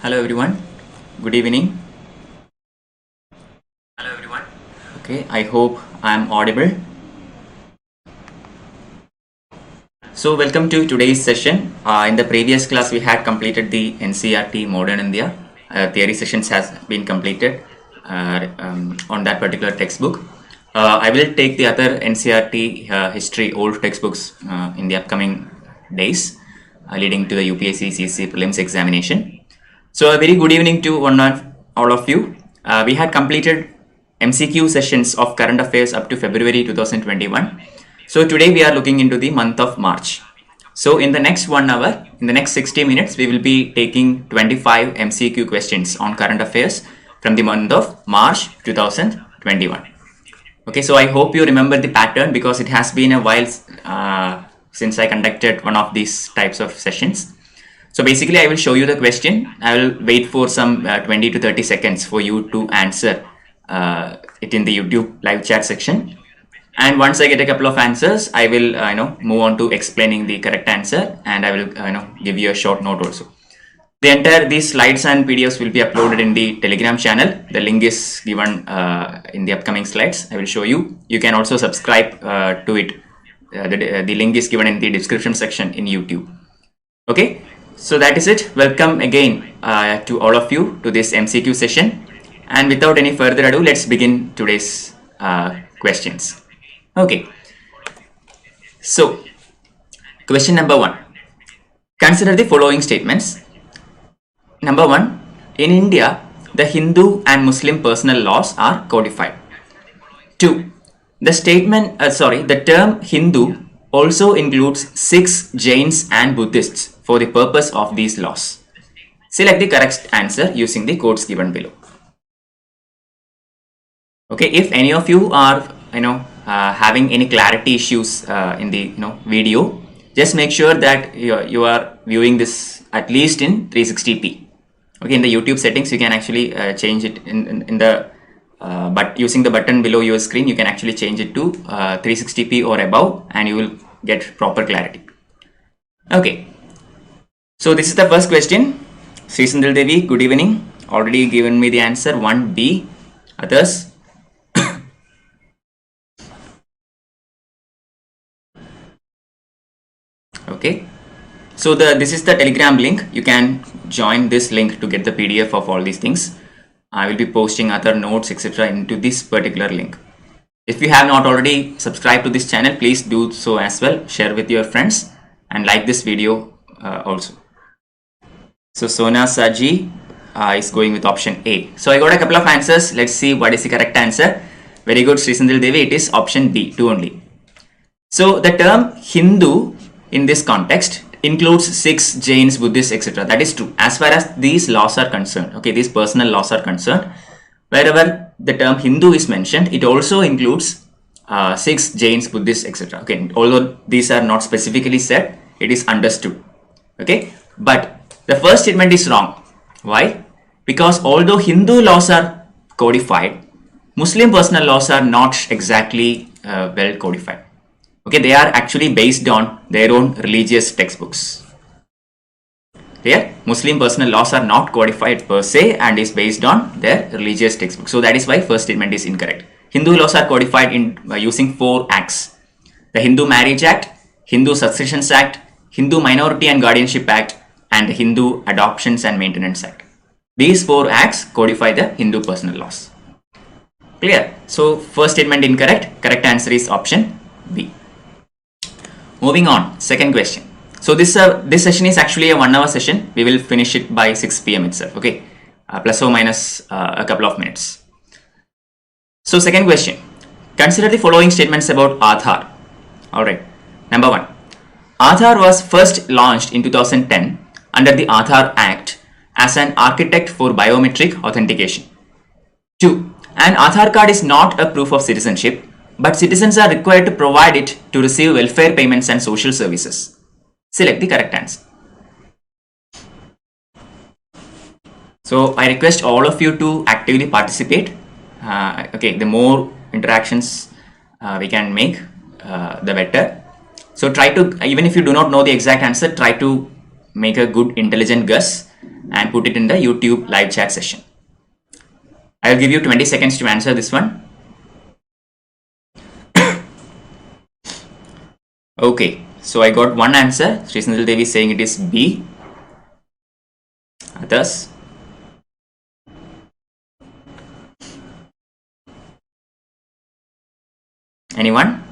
Hello everyone, good evening. Okay, I hope I am audible. So welcome to today's session. In the previous class we had completed the NCERT Modern India. Theory sessions has been completed on that particular textbook. I will take the other NCERT history old textbooks in the upcoming days leading to the UPSC CSE prelims examination. So a very good evening to all of you. We had completed MCQ sessions of current affairs up to February 2021. So today we are looking into the month of March. So in the next 1 hour, in the next 60 minutes, we will be taking 25 MCQ questions on current affairs from the month of March 2021. Okay, so I hope you remember the pattern because it has been a while since I conducted one of these types of sessions. So basically I will show you the question. I will wait for some 20 to 30 seconds for you to answer it in the YouTube live chat section. And once I get a couple of answers, I will move on to explaining the correct answer, and I will give you a short note also. These slides and PDFs will be uploaded in the Telegram channel. The link is given in the upcoming slides. I will show you. You can also subscribe to it. The link is given in the description section in YouTube. Okay, so that is it. Welcome again to all of you to this MCQ session. And without any further ado, let's begin today's questions. Okay, so question number 1. Consider the following statements. Number 1, in India, the Hindu and Muslim personal laws are codified. 2, the term Hindu also includes Sikhs, Jains and Buddhists for the purpose of these laws. Select the correct answer using the codes given below. Okay, if any of you are having any clarity issues in the video, just make sure that you are viewing this at least in 360p. Okay, in the YouTube settings you can actually change it in the but using the button below your screen you can actually change it to 360p or above, and you will get proper clarity. Okay, so this is the first question. Sri Sindhil Devi, good evening. Already given me the answer 1B. Others? Okay, so this is the Telegram link. You can join this link to get the PDF of all these things. I will be posting other notes etc. into this particular link. If you have not already subscribed to this channel, please do so as well. Share with your friends and like this video also. So Sona Saji is going with option A. So I got a couple of answers. Let's see what is the correct answer. Very good, Sri Sindhil Devi. It is option B, 2 only. So the term Hindu in this context includes Sikhs, Jains, Buddhists, etc. That is true as far as these laws are concerned. Okay, these personal laws are concerned. Wherever the term Hindu is mentioned, it also includes Sikhs, Jains, Buddhists, etc. Okay, although these are not specifically said, it is understood. Okay, but the first statement is wrong. Why? Because although Hindu laws are codified, Muslim personal laws are not exactly well codified. Okay, they are actually based on their own religious textbooks. Here, Muslim personal laws are not codified per se and is based on their religious textbooks. So that is why first statement is incorrect. Hindu laws are codified using 4 acts: the Hindu Marriage Act, Hindu Successions Act, Hindu Minority and Guardianship Act, and the Hindu Adoptions and Maintenance Act. These 4 acts codify the Hindu personal laws. Clear? So first statement incorrect. Correct answer is option B. Moving on, second question. So this session is actually a 1 hour session. We will finish it by 6 p.m. itself. Okay, plus or minus a couple of minutes. So second question. Consider the following statements about Aadhaar. Alright. Number 1. Aadhaar was first launched in 2010 under the Aadhaar Act as an architect for biometric authentication. 2. An Aadhaar card is not a proof of citizenship, but citizens are required to provide it to receive welfare payments and social services. Select the correct answer. So I request all of you to actively participate. Okay, the more interactions we can make, the better. So try to, even if you do not know the exact answer, try to make a good intelligent guess and put it in the YouTube live chat session. I will give you 20 seconds to answer this one. Okay, so I got one answer. Sri Sindhil Devi is saying it is B. Others? Anyone?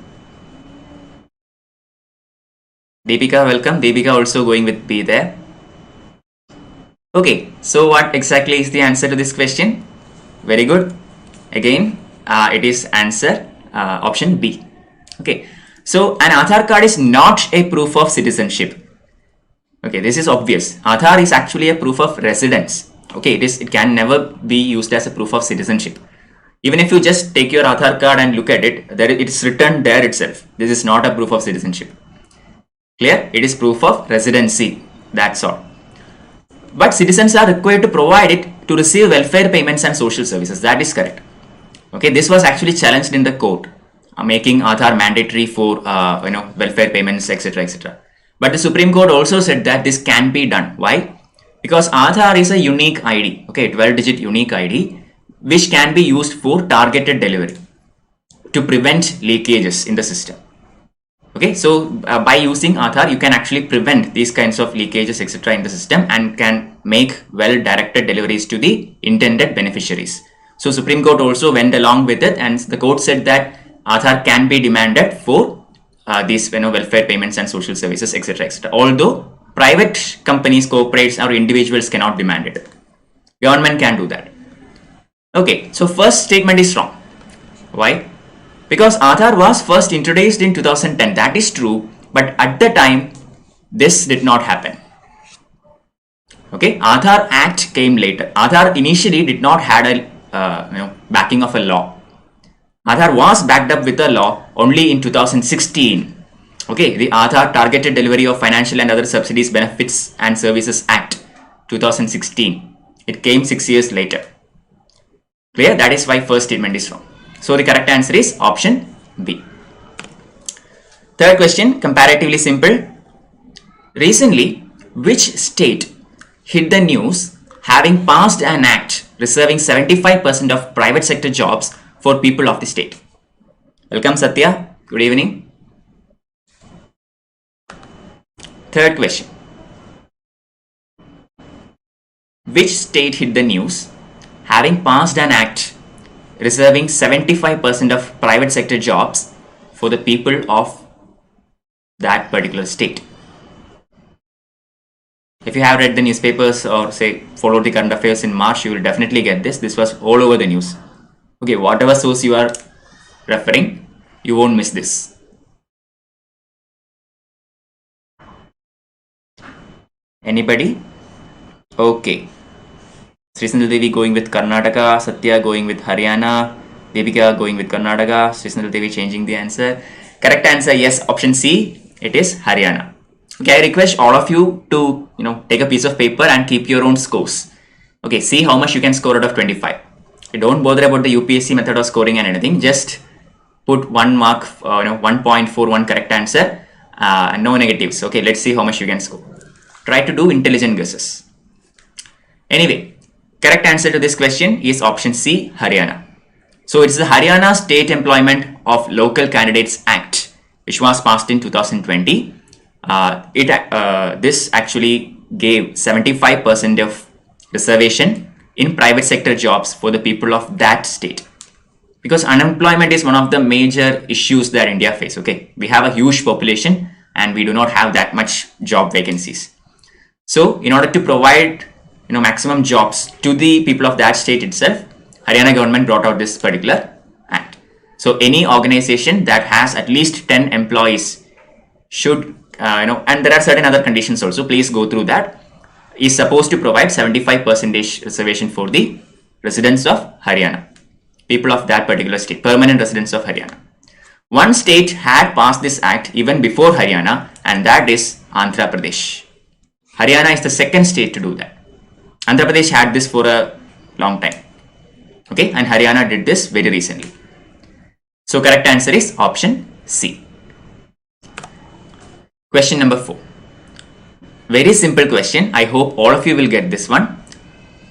Deepika, welcome. Deepika also going with B there. Okay, so what exactly is the answer to this question? Very good. Again, it is answer option B. Okay, so an Aadhaar card is not a proof of citizenship. Okay, this is obvious. Aadhaar is actually a proof of residence. Okay, it can never be used as a proof of citizenship. Even if you just take your Aadhaar card and look at it, it's written there itself. This is not a proof of citizenship. Clear? It is proof of residency. That's all. But citizens are required to provide it to receive welfare payments and social services. That is correct. Okay, this was actually challenged in the court, making Aadhaar mandatory for welfare payments, etc., etc. But the Supreme Court also said that this can be done. Why? Because Aadhaar is a unique ID. Okay, 12-digit unique ID, which can be used for targeted delivery to prevent leakages in the system. Okay, so by using Aadhaar, you can actually prevent these kinds of leakages, etc. in the system and can make well-directed deliveries to the intended beneficiaries. So Supreme Court also went along with it, and the court said that Aadhaar can be demanded for these welfare payments and social services, etc., etc. Although private companies, corporates, or individuals cannot demand it. Government can do that. Okay, so first statement is wrong. Why? Because Aadhaar was first introduced in 2010. That is true, but at the time, this did not happen. Okay, Aadhaar Act came later. Aadhaar initially did not had a backing of a law. Aadhaar was backed up with a law only in 2016. Okay, the Aadhaar Targeted Delivery of Financial and Other Subsidies, Benefits and Services Act 2016. It came 6 years later. Clear? That is why first statement is wrong. So the correct answer is option B. Third question, comparatively simple. Recently, which state hit the news having passed an act reserving 75% of private sector jobs for people of the state? Welcome Satya. Good evening. Third question. Which state hit the news having passed an act reserving 75% of private sector jobs for the people of that particular state? If you have read the newspapers or say followed the current affairs in March, you will definitely get this. This was all over the news. Okay, whatever source you are referring, you won't miss this. Anybody? Okay. Sri Sindhil Devi going with Karnataka, Satya going with Haryana, Deepika going with Karnataka, Sri Sindhil Devi changing the answer. Correct answer, yes, option C, it is Haryana. Okay, I request all of you to take a piece of paper and keep your own scores. Okay, see how much you can score out of 25. You don't bother about the UPSC method of scoring and anything. Just put 1 mark, 1.41 correct answer, and no negatives. Okay, let's see how much you can score. Try to do intelligent guesses. Anyway, correct answer to this question is option C, Haryana. So it's the Haryana State Employment of Local Candidates Act, which was passed in 2020. This actually gave 75% of reservation in private sector jobs for the people of that state. Because unemployment is one of the major issues that India faces. Okay, we have a huge population and we do not have that much job vacancies. So in order to provide maximum jobs to the people of that state itself, Haryana government brought out this particular act. So any organization that has at least 10 employees should, and there are certain other conditions also, please go through that, is supposed to provide 75% reservation for the residents of Haryana, people of that particular state, permanent residents of Haryana. One state had passed this act even before Haryana, and that is Andhra Pradesh. Haryana is the second state to do that. Andhra Pradesh had this for a long time. Okay, and Haryana did this very recently. So correct answer is option C. Question number 4. Very simple question. I hope all of you will get this one.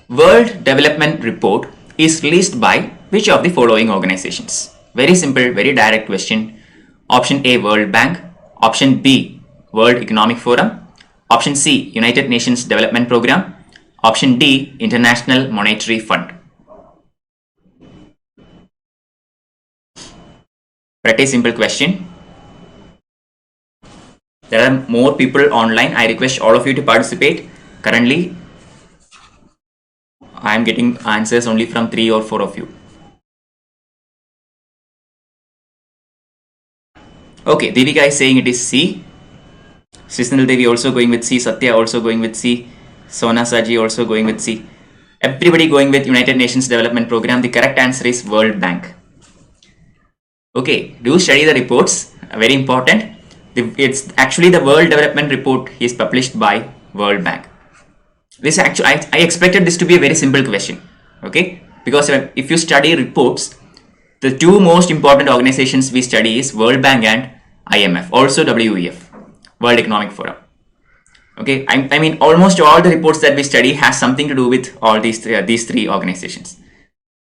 World Development Report is released by which of the following organizations? Very simple, very direct question. Option A, World Bank. Option B, World Economic Forum. Option C, United Nations Development Program. Option D, International Monetary Fund. Pretty simple question. There are more people online. I request all of you to participate. Currently, I am getting answers only from 3 or 4 of you. Okay, Devika is saying it is C. Srisnal Devi also going with C. Satya also going with C. Sona Saji also going with C. Everybody going with United Nations Development Program. The correct answer is World Bank. Okay, do study the reports. Very important. It's actually the World Development Report is published by World Bank. This actually, I expected this to be a very simple question. Okay, because if you study reports, the two most important organizations we study is World Bank and IMF, also WEF, World Economic Forum. Okay, I mean almost all the reports that we study has something to do with all these three organizations.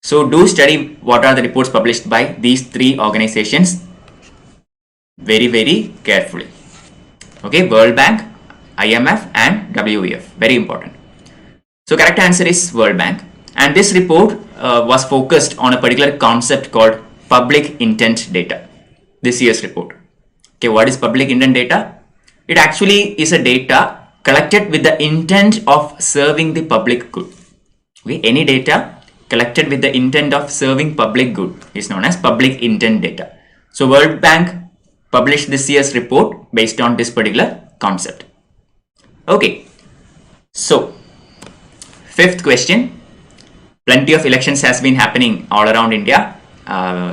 So do study what are the reports published by these three organizations very, very carefully. Okay, World Bank, IMF and WEF, very important. So correct answer is World Bank, and this report was focused on a particular concept called public intent data. This year's report. Okay, what is public intent data? It actually is a data collected with the intent of serving the public good. Okay, any data collected with the intent of serving public good is known as public intent data. So World Bank published this year's report based on this particular concept. Okay, so fifth question. Plenty of elections has been happening all around India.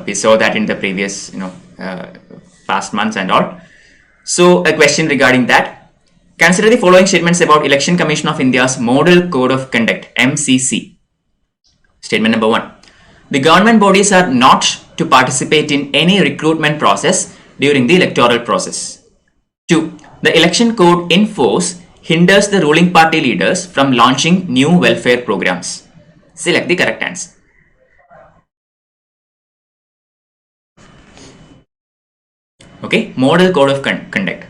We saw that in the previous, past months and all. So a question regarding that. Consider the following statements about Election Commission of India's Model Code of Conduct, MCC. Statement number 1. The government bodies are not to participate in any recruitment process during the electoral process. 2. The election code in force hinders the ruling party leaders from launching new welfare programs. Select the correct answer. Okay, Model Code of Conduct.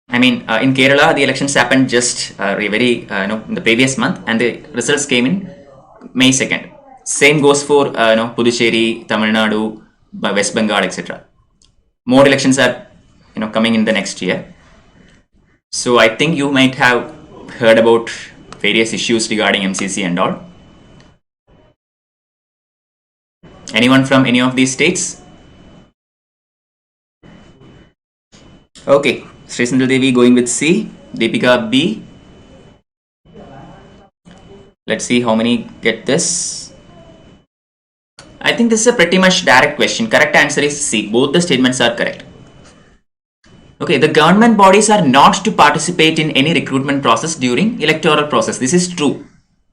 I mean, in Kerala, the elections happened just in the previous month, and the results came in May 2nd. Same goes for Puducherry, Tamil Nadu, West Bengal, etc. More elections are coming in the next year. So I think you might have heard about various issues regarding MCC and all. Anyone from any of these states? Okay, Srisnal Devi going with C, Deepika B. Let's see how many get this. I think this is a pretty much direct question. Correct answer is C. Both the statements are correct. Okay, the government bodies are not to participate in any recruitment process during electoral process. This is true.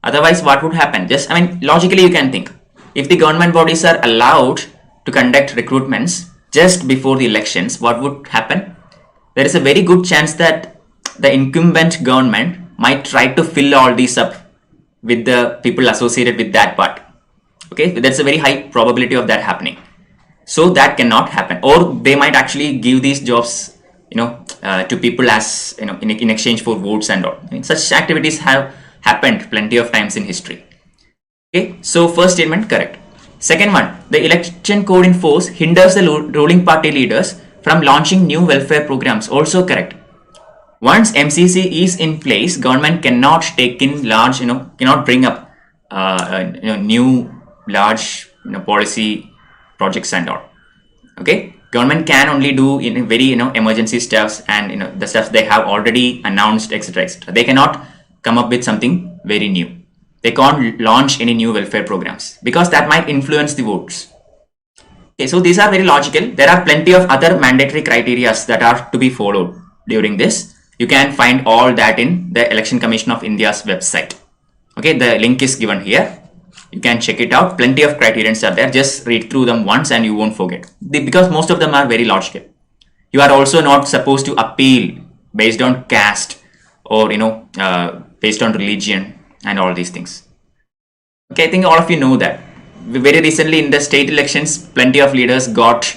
Otherwise, what would happen? Logically you can think. If the government bodies are allowed to conduct recruitments just before the elections, what would happen? There is a very good chance that the incumbent government might try to fill all these up with the people associated with that part. Okay, that's a very high probability of that happening. So that cannot happen. Or they might actually give these jobs to people as in exchange for votes and all. I mean, such activities have happened plenty of times in history. Okay, so first statement correct. Second one, the election code in force hinders the ruling party leaders from launching new welfare programs. Also correct. Once MCC is in place, government cannot take in large, cannot bring up new large policy projects and all. Okay, government can only do very emergency stuffs and the stuff they have already announced, etc., etc. They cannot come up with something very new. They can't launch any new welfare programs because that might influence the votes. Okay, so these are very logical. There are plenty of other mandatory criteria that are to be followed during this. You can find all that in the Election Commission of India's website. Okay, the link is given here. You can check it out. Plenty of criterions are there. Just read through them once and you won't forget. Because most of them are very logical. You are also not supposed to appeal based on caste or based on religion and all these things. Okay, I think all of you know that. Very recently in the state elections, plenty of leaders got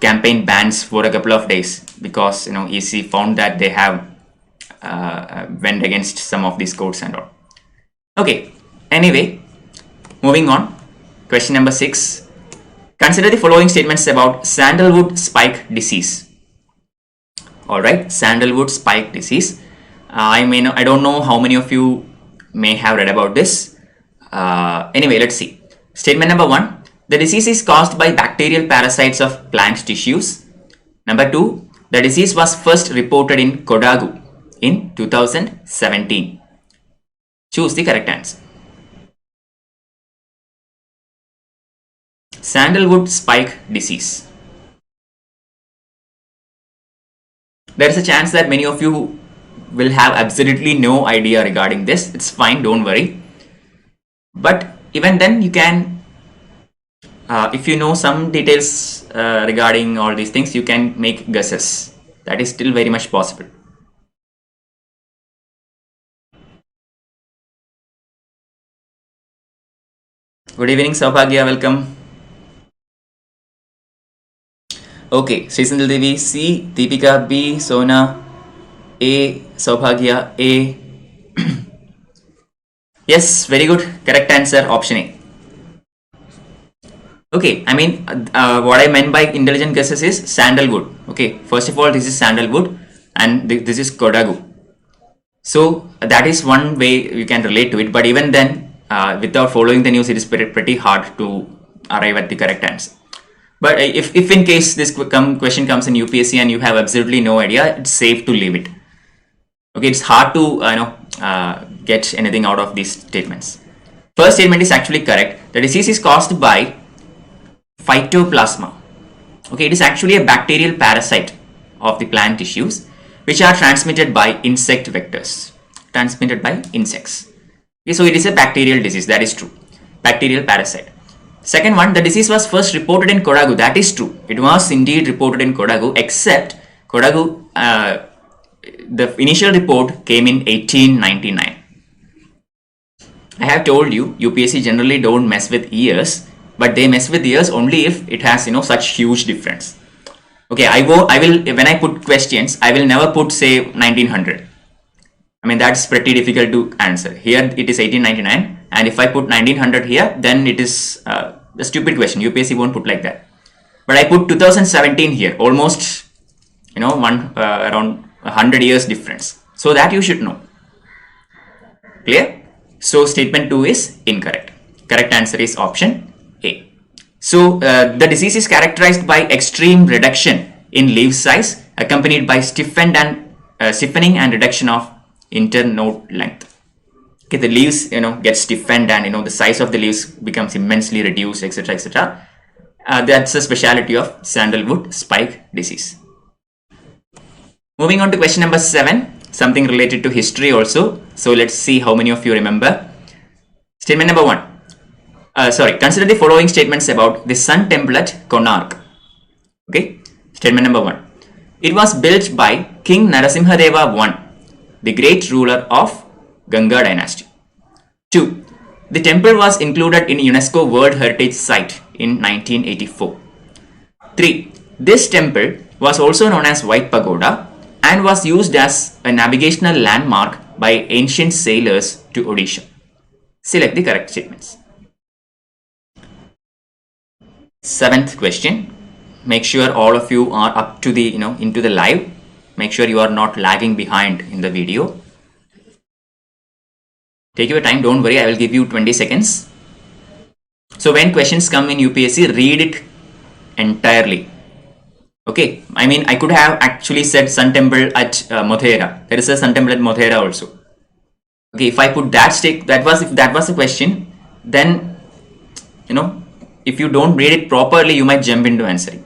campaign bans for a couple of days because EC found that they have went against some of these codes and all. Okay, anyway, moving on. Question number 6. Consider the following statements about sandalwood spike disease. Alright, sandalwood spike disease. I don't know how many of you may have read about this. Anyway, let's see. Statement number 1. The disease is caused by bacterial parasites of plant tissues. Number 2. The disease was first reported in Kodagu in 2017. Choose the correct answer. Sandalwood spike disease. There is a chance that many of you will have absolutely no idea regarding this. It's fine, don't worry. But even then, you can, if you know some details regarding all these things, you can make guesses. That is still very much possible. Good evening, Saubhagya, welcome. Okay, Srisandal Devi C, Deepika B, Sona A, Saubhagya A. Yes, very good. Correct answer, option A. Okay, what I meant by intelligent guesses is sandalwood. Okay, first of all, this is sandalwood and this is Kodagu. So that is one way you can relate to it. But even then, without following the news, it is pretty hard to arrive at the correct answer. But if in case this question comes in UPSC and you have absolutely no idea, it's safe to leave it. Okay, it's hard to get anything out of these statements. First statement is actually correct. The disease is caused by phytoplasma. Okay, it is actually a bacterial parasite of the plant tissues which are transmitted by insect vectors. Transmitted by insects. Okay, so it is a bacterial disease. That is true. Bacterial parasite. Second one, the disease was first reported in Kodagu. That is true. It was indeed reported in Kodagu, except Kodagu, the initial report came in 1899. I have told you, UPSC generally don't mess with years, but they mess with years only if it has such huge difference. Okay, I will when I put questions, I will never put say 1900. That's pretty difficult to answer. Here it is 1899, and if I put 1900 here, then it is a stupid question. UPSC won't put like that. But I put 2017 here, almost around 100 years difference. So that you should know. Clear? So statement 2 is incorrect. Correct answer is option A. So the disease is characterized by extreme reduction in leaf size, accompanied by stiffening and reduction of internode length. Okay, the leaves get stiffened and the size of the leaves becomes immensely reduced, etc., etc. That's a speciality of sandalwood spike disease. Moving on to question number 7, something related to history also. So let's see how many of you remember. Statement number 1. Consider the following statements about the Sun Temple at Konark. Okay, statement number 1. It was built by King Narasimhadeva I, the great ruler of Ganga dynasty. 2. The temple was included in UNESCO World Heritage Site in 1984. 3. This temple was also known as White Pagoda and was used as a navigational landmark by ancient sailors to Odisha. Select the correct statements. 7th question. Make sure all of you are up to the into the live. Make sure you are not lagging behind in the video. Take your time, don't worry, I will give you 20 seconds. So when questions come in UPSC, read it entirely. Okay, I could have actually said Sun Temple at Modhera. There is a Sun Temple at Modhera also. Okay, if I put that if that was a question, then if you don't read it properly, you might jump into answering.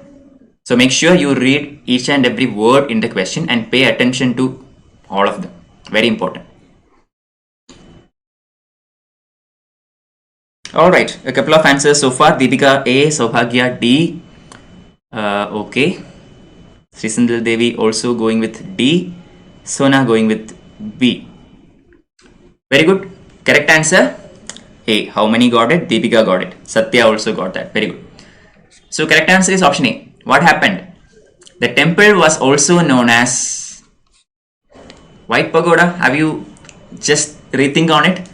So make sure you read each and every word in the question and pay attention to all of them. Very important. Alright, a couple of answers so far. Deepika A, Saubhagya D. Okay. Srisandal Devi also going with D. Sona going with B. Very good. Correct answer. A. How many got it? Deepika got it. Satya also got that. Very good. So correct answer is option A. What happened? The temple was also known as White Pagoda. Have you just rethink on it?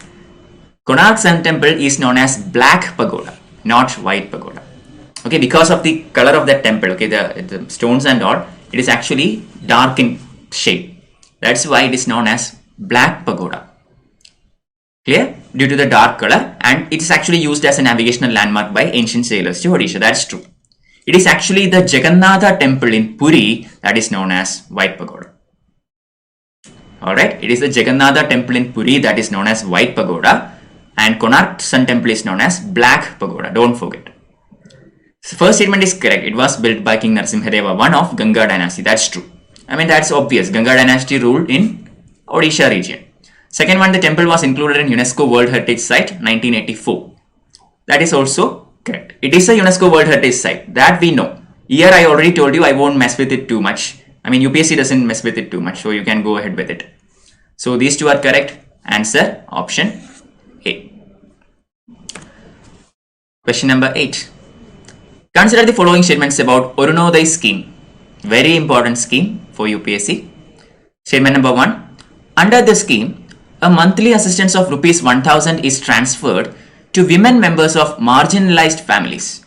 Konark Sun Temple is known as Black Pagoda, not White Pagoda. Okay, because of the color of that temple, okay, the stones and all, it is actually dark in shade. That's why it is known as Black Pagoda. Clear? Due to the dark color, and it is actually used as a navigational landmark by ancient sailors to Odisha. That's true. It is actually the Jagannatha temple in Puri that is known as White Pagoda. Alright, it is the Jagannatha temple in Puri that is known as White Pagoda, and Konark Sun Temple is known as Black Pagoda. Don't forget. So first statement is correct. It was built by King Narasimhadeva I of Ganga dynasty. That's true. I mean, that's obvious. Ganga dynasty ruled in Odisha region. Second one, the temple was included in UNESCO World Heritage Site 1984. That is also correct. It is a UNESCO World Heritage Site. That we know. Here I already told you I won't mess with it too much. I mean, UPSC doesn't mess with it too much. So you can go ahead with it. So these two are correct. Answer option A. Question number 8. Consider the following statements about Arunodaya scheme. Very important scheme for UPSC. Statement number 1. Under the scheme, a monthly assistance of rupees 1000 is transferred to women members of marginalized families.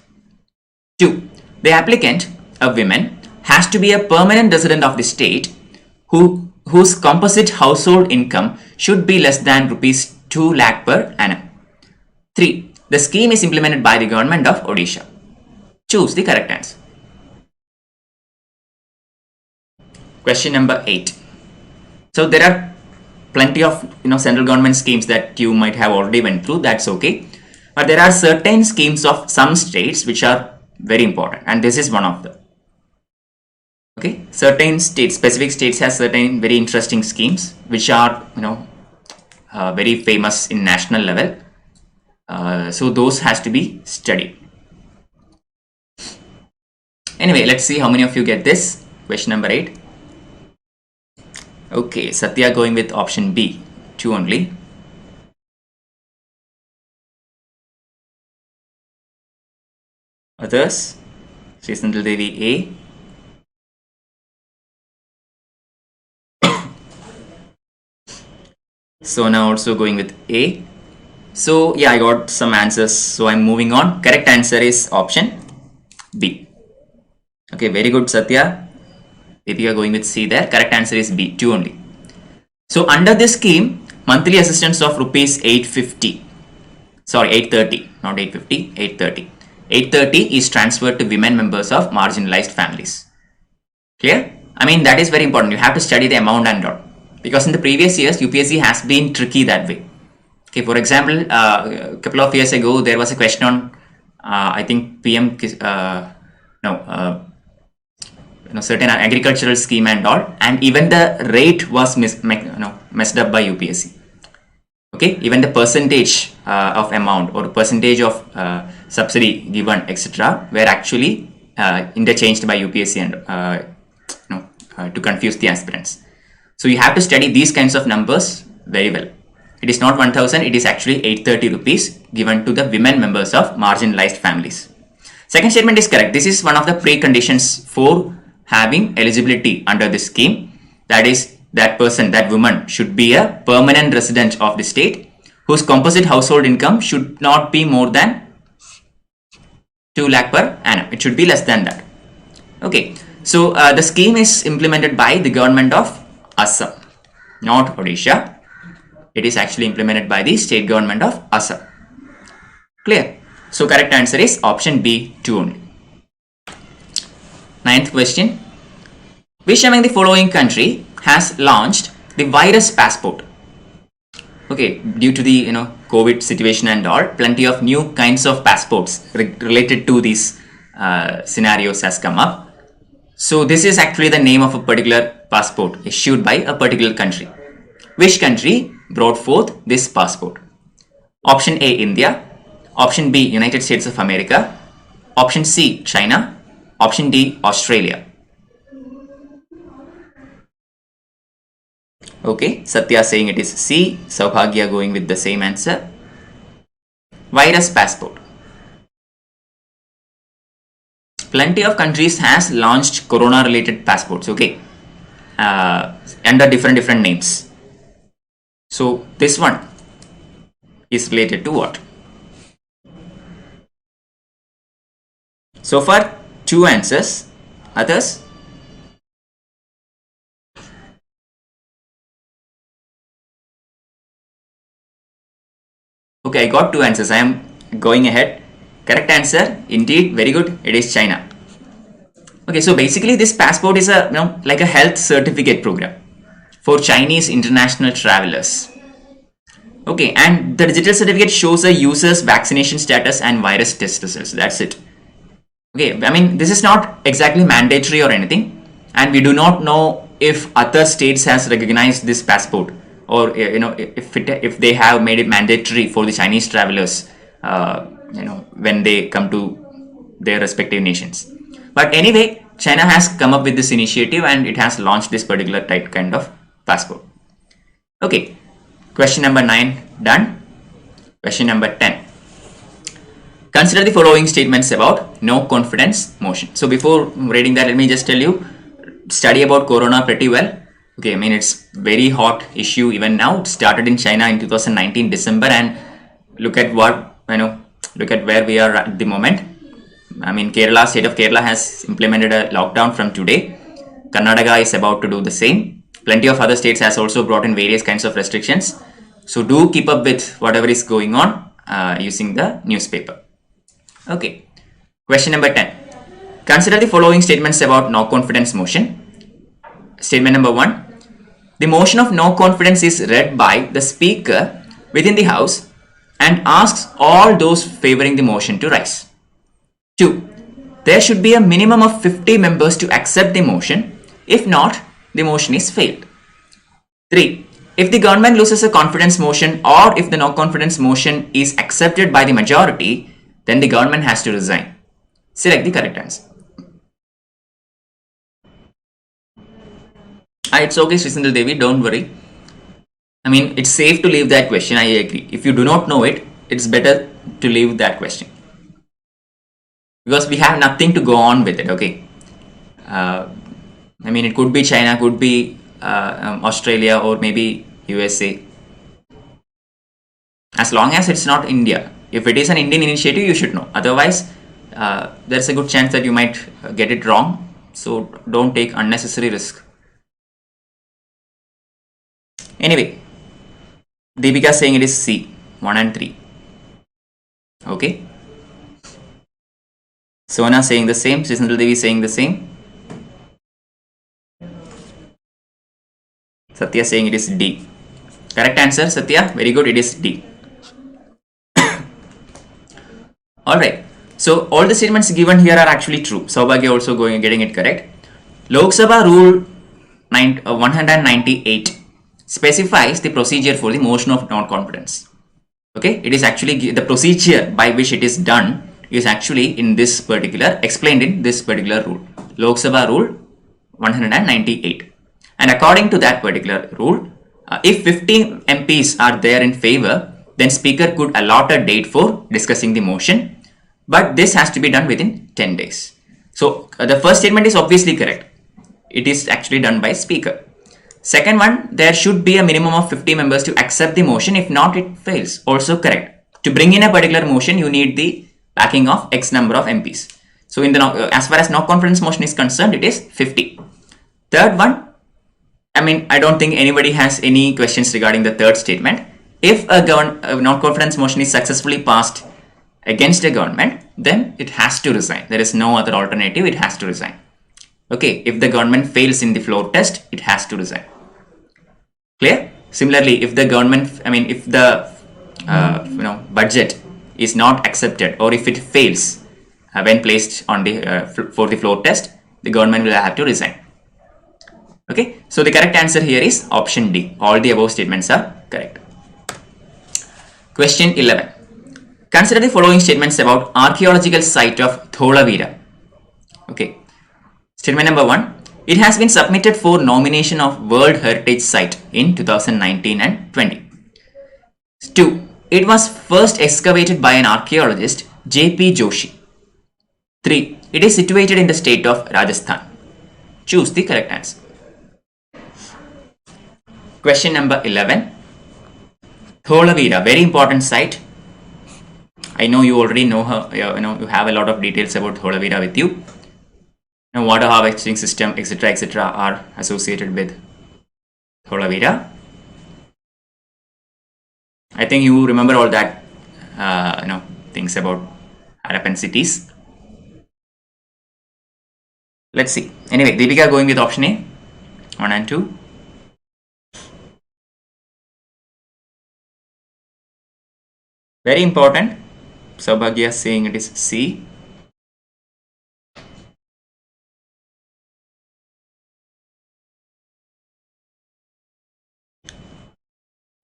2. The applicant, a woman, has to be a permanent resident of the state whose composite household income should be less than rupees 2 lakh per annum. 3. The scheme is implemented by the government of Odisha. Choose the correct answer. Question number 8. So there are plenty of central government schemes that you might have already went through. That's okay. But there are certain schemes of some states which are very important, and this is one of them. Okay, certain states, specific states have certain very interesting schemes which are very famous in national level. So those has to be studied. Anyway, let's see how many of you get this. Question number 8. Okay, Satya going with option B, 2 only. Others, Srisandal Devi A. Sona also going with A. So yeah, I got some answers. So I'm moving on. Correct answer is option B. Okay, very good, Satya. Deepika going with C there. Correct answer is B, 2 only. So under this scheme, monthly assistance of rupees 850. Sorry, 830, not 850, 830. 830 is transferred to women members of marginalized families. Clear? I mean, that is very important. You have to study the amount and all. Because in the previous years, UPSC has been tricky that way. Okay, for example, a couple of years ago, there was a question on, I think PM, certain agricultural scheme and all, and even the rate was messed up by UPSC. Okay, even the percentage of amount or percentage of subsidy given, etc., were actually interchanged by UPSC and to confuse the aspirants. So you have to study these kinds of numbers very well. It is not 1000, it is actually 830 rupees given to the women members of marginalized families. Second statement is correct. This is one of the preconditions for having eligibility under this scheme. That is, that person, that woman should be a permanent resident of the state whose composite household income should not be more than 2 lakh per annum. It should be less than that. Okay, so the scheme is implemented by the government of Assam, not Odisha. It is actually implemented by the state government of Assam. Clear? So correct answer is option B, 2 only. Ninth question. Which among the following country has launched the virus passport? Okay, due to the COVID situation and all, plenty of new kinds of passports related to these scenarios has come up. So this is actually the name of a particular passport issued by a particular country. Which country brought forth this passport? Option A, India. Option B, United States of America. Option C, China. Option D, Australia. Okay, Satya saying it is C. Saubhagya going with the same answer. Virus passport. Plenty of countries has launched corona related passports, okay, under different names. So this one is related to what? So far 2 answers. Others? Okay, I got 2 answers. I am going ahead. Correct answer, indeed, very good. It is China. Okay, so basically this passport is a like a health certificate program for Chinese international travelers. Okay, and the digital certificate shows a user's vaccination status and virus test results. That's it. Okay, I mean this is not exactly mandatory or anything, and we do not know if other states has recognized this passport, or if they have made it mandatory for the Chinese travelers, when they come to their respective nations. But anyway, China has come up with this initiative and it has launched this particular type kind of passport. Okay, question number 9 done. Question number 10. Consider the following statements about no confidence motion. So before reading that, let me just tell you, study about corona pretty well. Okay, I mean it's very hot issue even now. It started in China in 2019 December, and look at what look at where we are at the moment. I mean Kerala, state of Kerala has implemented a lockdown from today. Karnataka is about to do the same. Plenty of other states has also brought in various kinds of restrictions. So do keep up with whatever is going on using the newspaper. Okay, question number 10. Consider the following statements about no confidence motion. Statement number 1. The motion of no confidence is read by the speaker within the house and asks all those favoring the motion to rise. 2. There should be a minimum of 50 members to accept the motion. If not, the motion is failed. 3. If the government loses a confidence motion, or if the no confidence motion is accepted by the majority, then the government has to resign. Select the correct answer. It's okay, Srisindal Devi, don't worry. I mean, it's safe to leave that question, I agree. If you do not know it, it's better to leave that question, because we have nothing to go on with it, okay? I mean, it could be China, could be Australia, or maybe USA. As long as it's not India. If it is an Indian initiative, you should know. Otherwise, there's a good chance that you might get it wrong. So don't take unnecessary risk. Anyway, Deepika saying it is C, 1 and 3. Okay. Sona saying the same. Srisindal Devi saying the same. Satya saying it is D. Correct answer, Satya. Very good. It is D. Alright. So all the statements given here are actually true. Saubhagya also getting it correct. Lok Sabha Rule 198 specifies the procedure for the motion of non-confidence. Okay, it is actually the procedure by which it is done is actually in this particular, explained in this particular rule, Lok Sabha Rule 198. And according to that particular rule, if 15 MPs are there in favor, then speaker could allot a date for discussing the motion, but this has to be done within 10 days. So the first statement is obviously correct. It is actually done by speaker. Second one, there should be a minimum of 50 members to accept the motion. If not, it fails. Also correct. To bring in a particular motion, you need the backing of X number of MPs. So in the as far as no confidence motion is concerned, it is 50. Third one, I mean, I don't think anybody has any questions regarding the third statement. If a no confidence motion is successfully passed against a government, then it has to resign. There is no other alternative. It has to resign. Okay, if the government fails in the floor test, it has to resign. Clear? Similarly, if the government, I mean, if the budget is not accepted, or if it fails when placed on the for the floor test, the government will have to resign. Okay, so the correct answer here is option D. All the above statements are correct. Question 11. Consider the following statements about archaeological site of Dholavira. Okay. Statement number 1. It has been submitted for nomination of World Heritage Site in 2019 and 20. 2. It was first excavated by an archaeologist, J.P. Joshi. 3. It is situated in the state of Rajasthan. Choose the correct answer. Question number 11. Dholavira, very important site. I know you already know her, you have a lot of details about Dholavira with you. Now, water harvesting system, etc., are associated with Dholavira. I think you remember all that, things about Harappan cities. Let's see. Anyway, Deepika going with option A, 1 and 2. Very important. Saubhagya saying it is C.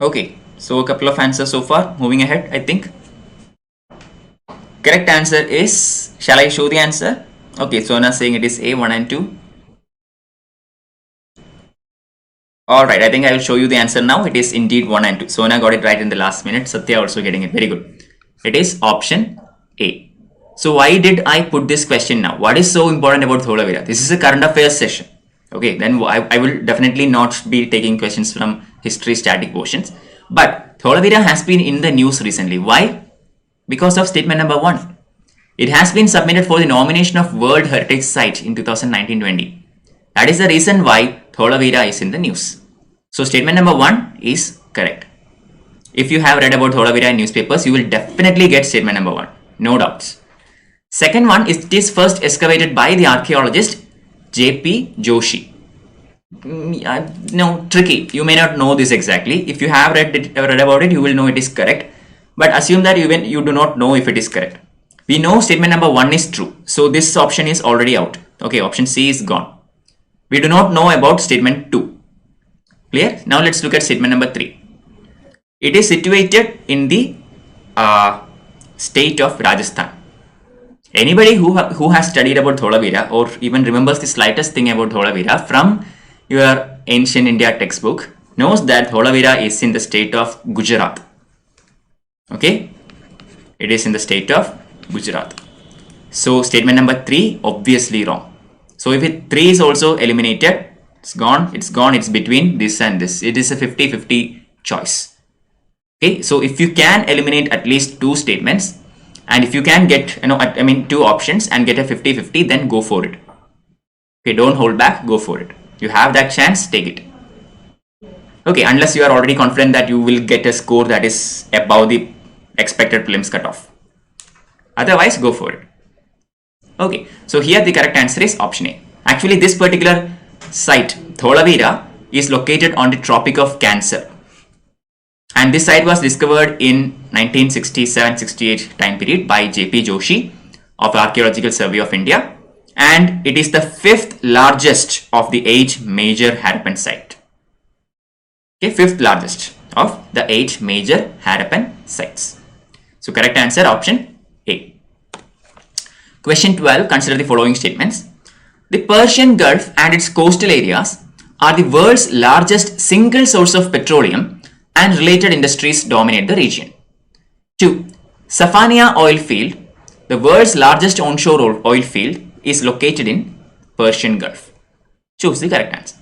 Okay, so a couple of answers so far. Moving ahead, I think. Correct answer is, shall I show the answer? Okay, Sona saying it is A, 1 and 2. Alright, I think I will show you the answer now. It is indeed 1 and 2. Sona got it right in the last minute. Satya also getting it. Very good. It is option A. So why did I put this question now? What is so important about Dholavira? This is a current affairs session. Okay, then I will definitely not be taking questions from history static portions. But Dholavira has been in the news recently. Why? Because of statement number 1. It has been submitted for the nomination of World Heritage Site in 2019-20. That is the reason why Dholavira is in the news. So statement number 1 is correct. If you have read about Dholavira in newspapers, you will definitely get statement number 1. No doubts. Second one is, it is first excavated by the archaeologist J.P. Joshi. No, tricky. You may not know this exactly. If you have read about it, you will know it is correct. But assume that even you do not know if it is correct. We know statement number 1 is true. So this option is already out. Okay, option C is gone. We do not know about statement 2. Clear? Now let's look at statement number 3. It is situated in the state of Rajasthan. Anybody who has studied about Dholavira or even remembers the slightest thing about Dholavira from your ancient India textbook knows that Dholavira is in the state of Gujarat. Okay? It is in the state of Gujarat. So statement number 3 obviously wrong. So if 3 is also eliminated, it's gone, it's between this and this. It is a 50-50 choice. Okay, so if you can eliminate at least 2 statements and if you can get, 2 options and get a 50-50, then go for it. Okay, don't hold back, go for it. You have that chance, take it. Okay, unless you are already confident that you will get a score that is above the expected prelims cutoff. Otherwise, go for it. Okay, so here the correct answer is option A. Actually, this particular site, Dholavira, is located on the Tropic of Cancer. And this site was discovered in 1967-68 time period by J.P. Joshi of Archaeological Survey of India. And it is the 5th largest of the 8 major Harappan sites. Okay, 5th largest of the 8 major Harappan sites. So correct answer option A. Question 12, consider the following statements. The Persian Gulf and its coastal areas are the world's largest single source of petroleum and related industries dominate the region. 2. Safania oil field, the world's largest onshore oil field, is located in Persian Gulf. Choose the correct answer.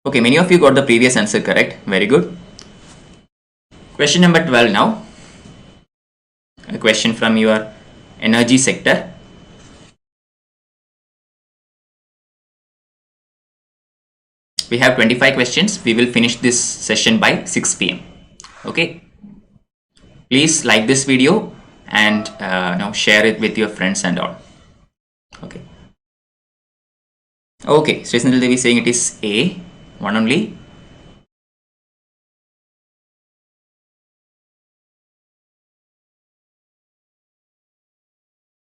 Okay, many of you got the previous answer correct. Very good. Question number 12 now. A question from your energy sector. We have 25 questions. We will finish this session by 6 p.m. Okay. Please like this video and now share it with your friends and all. Okay. Okay. So Srisnil Devi saying it is A, one only.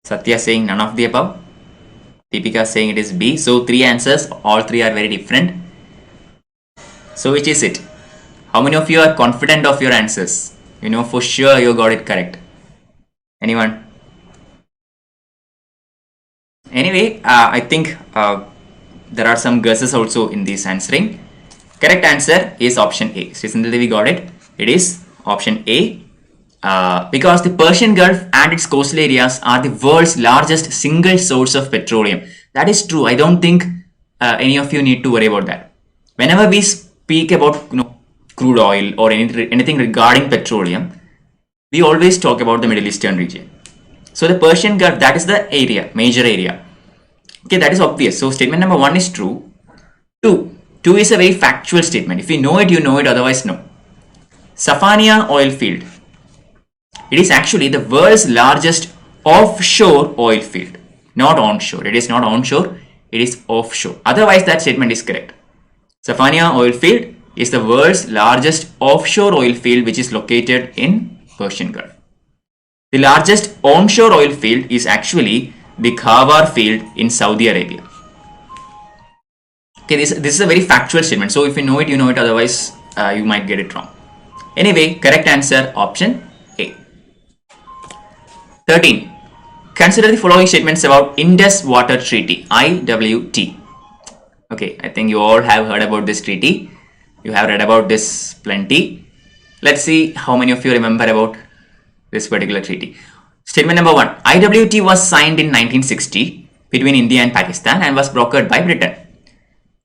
Satya saying none of the above. Deepika saying it is B. So 3 answers. All 3 are very different. So which is it? How many of you are confident of your answers? You know for sure you got it correct. Anyone? Anyway, I think there are some guesses also in this answering. Correct answer is option A. Recently we got it. It is option A. Because the Persian Gulf and its coastal areas are the world's largest single source of petroleum. That is true. I don't think any of you need to worry about that. Whenever we speak about crude oil or anything regarding petroleum, we always talk about the Middle Eastern region. So the Persian Gulf, that is the area, major area. Okay, that is obvious. So statement number 1 is true. 2 is a very factual statement. If you know it, you know it. Otherwise, no. Safania oil field. It is actually the world's largest offshore oil field. Not onshore. It is not onshore. It is offshore. Otherwise, that statement is correct. Safania oil field is the world's largest offshore oil field which is located in Persian Gulf. The largest onshore oil field is actually the Khawar field in Saudi Arabia. Okay, this is a very factual statement. So if you know it, you know it. Otherwise, you might get it wrong. Anyway, correct answer option A. 13. Consider the following statements about Indus Water Treaty, IWT. Okay, I think you all have heard about this treaty. You have read about this plenty. Let's see how many of you remember about this particular treaty. Statement number 1. IWT was signed in 1960 between India and Pakistan and was brokered by Britain.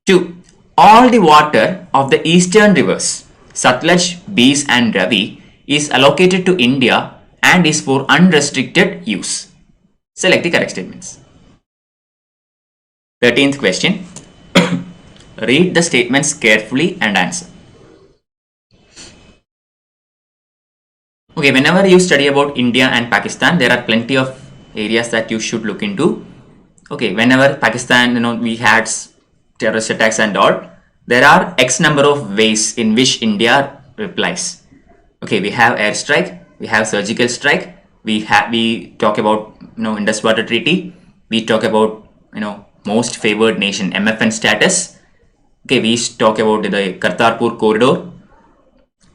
2. All the water of the eastern rivers, Satluj, Beas and Ravi, is allocated to India and is for unrestricted use. Select the correct statements. 13th question. Read the statements carefully and answer. Okay, whenever you study about India and Pakistan, there are plenty of areas that you should look into. Okay, whenever Pakistan, we had terrorist attacks and all, there are X number of ways in which India replies. Okay, we have airstrike, we have surgical strike, we talk about Indus Water Treaty, we talk about most favored nation MFN status. Okay, we talk about the Kartarpur corridor.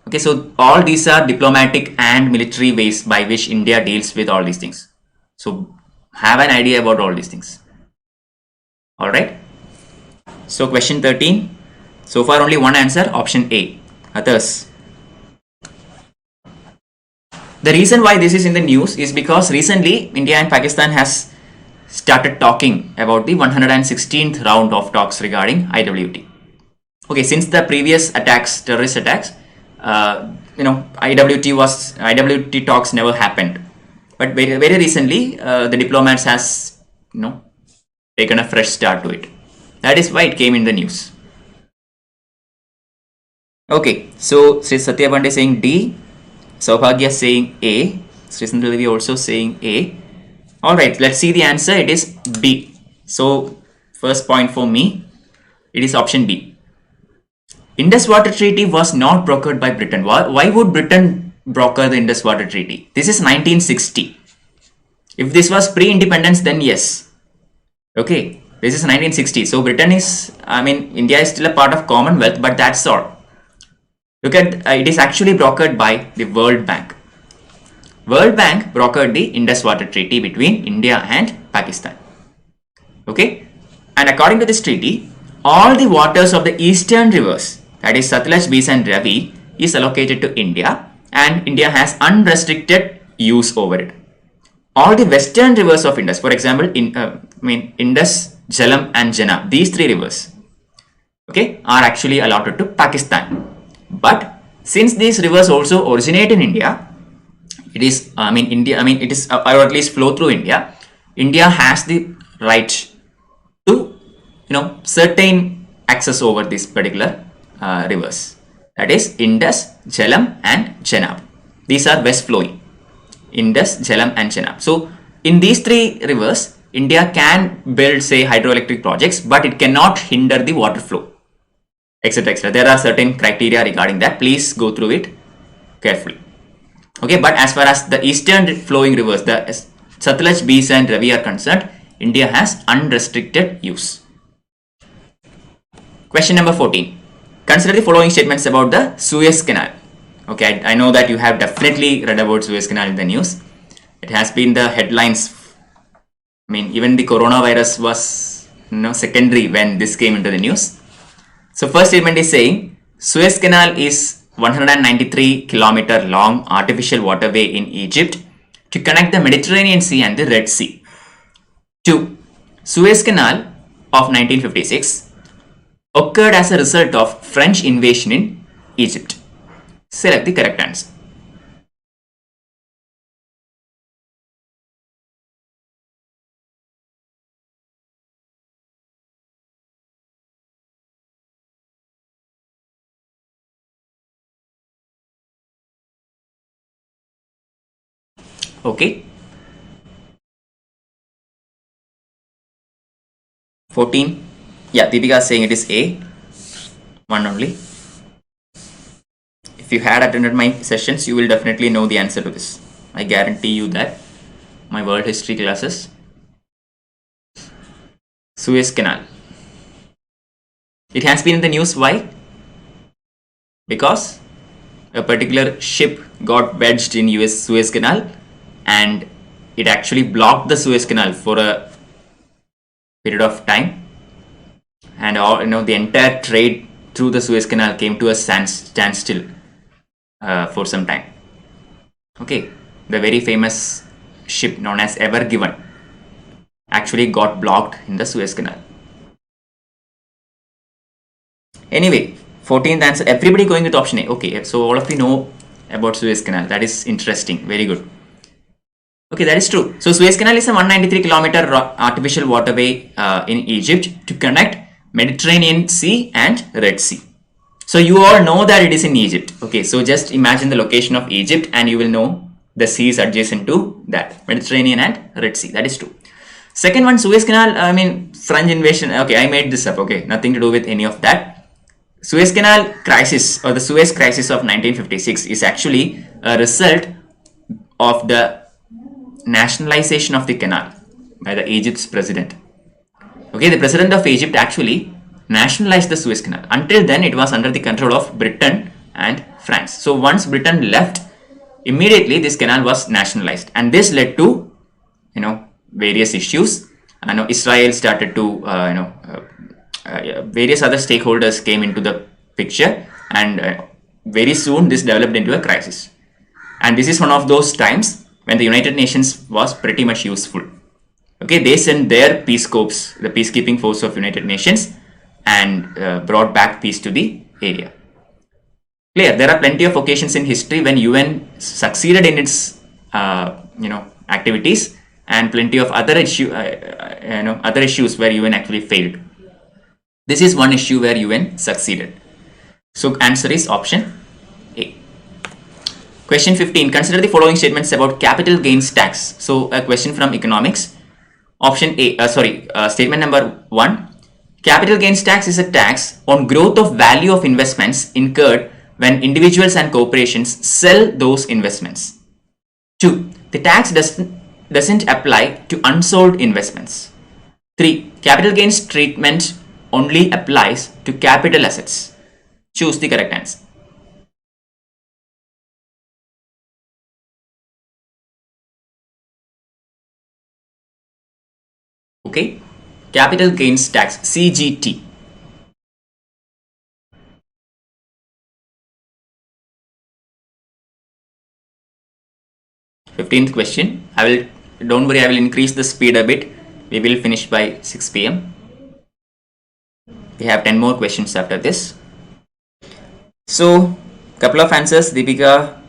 Okay, so all these are diplomatic and military ways by which India deals with all these things. So have an idea about all these things. Alright. So question 13. So far only one answer, option A. Others. The reason why this is in the news is because recently India and Pakistan has started talking about the 116th round of talks regarding IWT. Okay, since the previous attacks, terrorist attacks, IWT talks never happened, but very recently the diplomats has taken a fresh start to it. That is why it came in the news. Okay, so Sri Satya Pandey saying D, Saubhagya saying A, Sri Sundaradevi also saying A. Alright, let's see the answer. It is B. So first point for me, it is option B. Indus Water Treaty was not brokered by Britain. Why would Britain broker the Indus Water Treaty? This is 1960. If this was pre-independence, then yes. Okay, this is 1960. So Britain is, India is still a part of Commonwealth, but that's all. Look at, it is actually brokered by the World Bank. World Bank brokered the Indus Water Treaty between India and Pakistan. Okay, and according to this treaty, all the waters of the eastern rivers, that is Satluj, Beas and Ravi, is allocated to India and India has unrestricted use over it. All the western rivers of Indus, for example, Indus, Jhelum and Chenab, these three rivers, okay, are actually allotted to Pakistan. But since these rivers also originate in India, it is, or at least flow through India, India has the right to, certain access over this particular rivers, that is Indus, Jhelum and Chenab. These are west flowing, Indus, Jhelum and Chenab. So in these three rivers, India can build, say, hydroelectric projects, but it cannot hinder the water flow, etc, etc. There are certain criteria regarding that. Please go through it carefully. Okay, but as far as the eastern flowing rivers, the Satluj, Beas and Ravi are concerned, India has unrestricted use. Question number 14. Consider the following statements about the Suez Canal. Okay, I know that you have definitely read about Suez Canal in the news. It has been the headlines I mean, even the coronavirus was secondary when this came into the news. So first statement is saying Suez Canal is 193-kilometer long artificial waterway in Egypt to connect the Mediterranean Sea and the Red Sea. 2. Suez Canal of 1956 occurred as a result of French invasion in Egypt. Select the correct answer. Okay. 14. Yeah, Deepika is saying it is A. One only. If you had attended my sessions, you will definitely know the answer to this. I guarantee you that. My world history classes. Suez Canal. It has been in the news. Why? Because a particular ship got wedged in Suez Canal and it actually blocked the Suez Canal for a period of time, and the entire trade through the Suez Canal came to a standstill for some time. Okay, the very famous ship known as Ever Given actually got blocked in the Suez Canal. Anyway, 14th answer, everybody going with option A. Okay, so all of you know about Suez Canal. That is interesting. Very good. Okay, that is true. So Suez Canal is a 193-kilometer artificial waterway in Egypt to connect Mediterranean Sea and Red Sea. So you all know that it is in Egypt. Okay, so just imagine the location of Egypt and you will know the seas adjacent to that, Mediterranean and Red Sea. That is true. Second one, Suez Canal, I mean, French invasion. Okay, I made this up. Okay, nothing to do with any of that. Suez Canal crisis, or the Suez crisis of 1956, is actually a result of the nationalization of the canal by the Egypt's president. Okay, the president of Egypt actually nationalized the Suez Canal. Until then, it was under the control of Britain and France. So once Britain left, immediately this canal was nationalized, and this led to various issues. Israel started to various other stakeholders came into the picture, and very soon this developed into a crisis. And this is one of those times when the United Nations was pretty much useful. Okay, they sent their Peace Corps, the peacekeeping force of United Nations, and brought back peace to the area. Clear, there are plenty of occasions in history when UN succeeded in its activities, and plenty of other issues where UN actually failed. This is one issue where UN succeeded. So answer is option A. Question 15. Consider the following statements about capital gains tax. So a question from economics. Option A. Statement number 1. Capital gains tax is a tax on growth of value of investments incurred when individuals and corporations sell those investments. 2. The tax doesn't apply to unsold investments. 3. Capital gains treatment only applies to capital assets. Choose the correct answer. Okay, capital gains tax, CGT. Fifteenth question. Don't worry, I will increase the speed a bit. We will finish by 6 p.m. We have 10 more questions after this. So, couple of answers. Deepika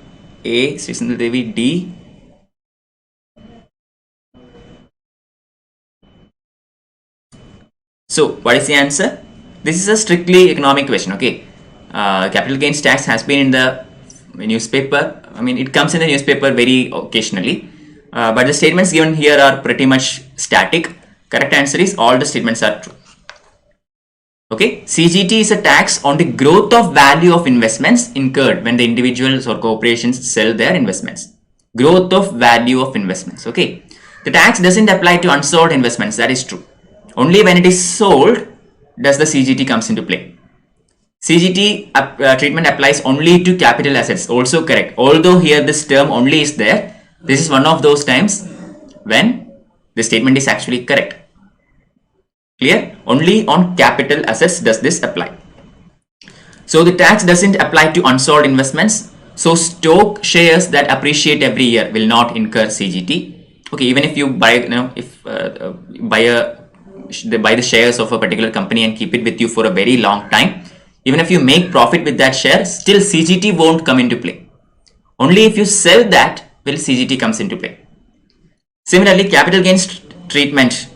A, Srisindra Devi D. So, what is the answer? This is a strictly economic question. Okay, capital gains tax has been in the newspaper. I mean, it comes in the newspaper very occasionally, but the statements given here are pretty much static. Correct answer is all the statements are true. Okay, CGT is a tax on the growth of value of investments incurred when the individuals or corporations sell their investments. Growth of value of investments. Okay, the tax doesn't apply to unsold investments. That is true. Only when it is sold does the CGT comes into play. CGT treatment applies only to capital assets. Also correct. Although here this term only is there, this is one of those times when This statement is actually correct. Clear? Only on capital assets does this apply. So the tax doesn't apply to unsold investments. So stock shares that appreciate every year will not incur CGT. Okay, even if you buy, buy the shares of a particular company and keep it with you for a very long time, even if you make profit with that share, still CGT won't come into play. Only if you sell that will CGT comes into play. Similarly, capital gains treatment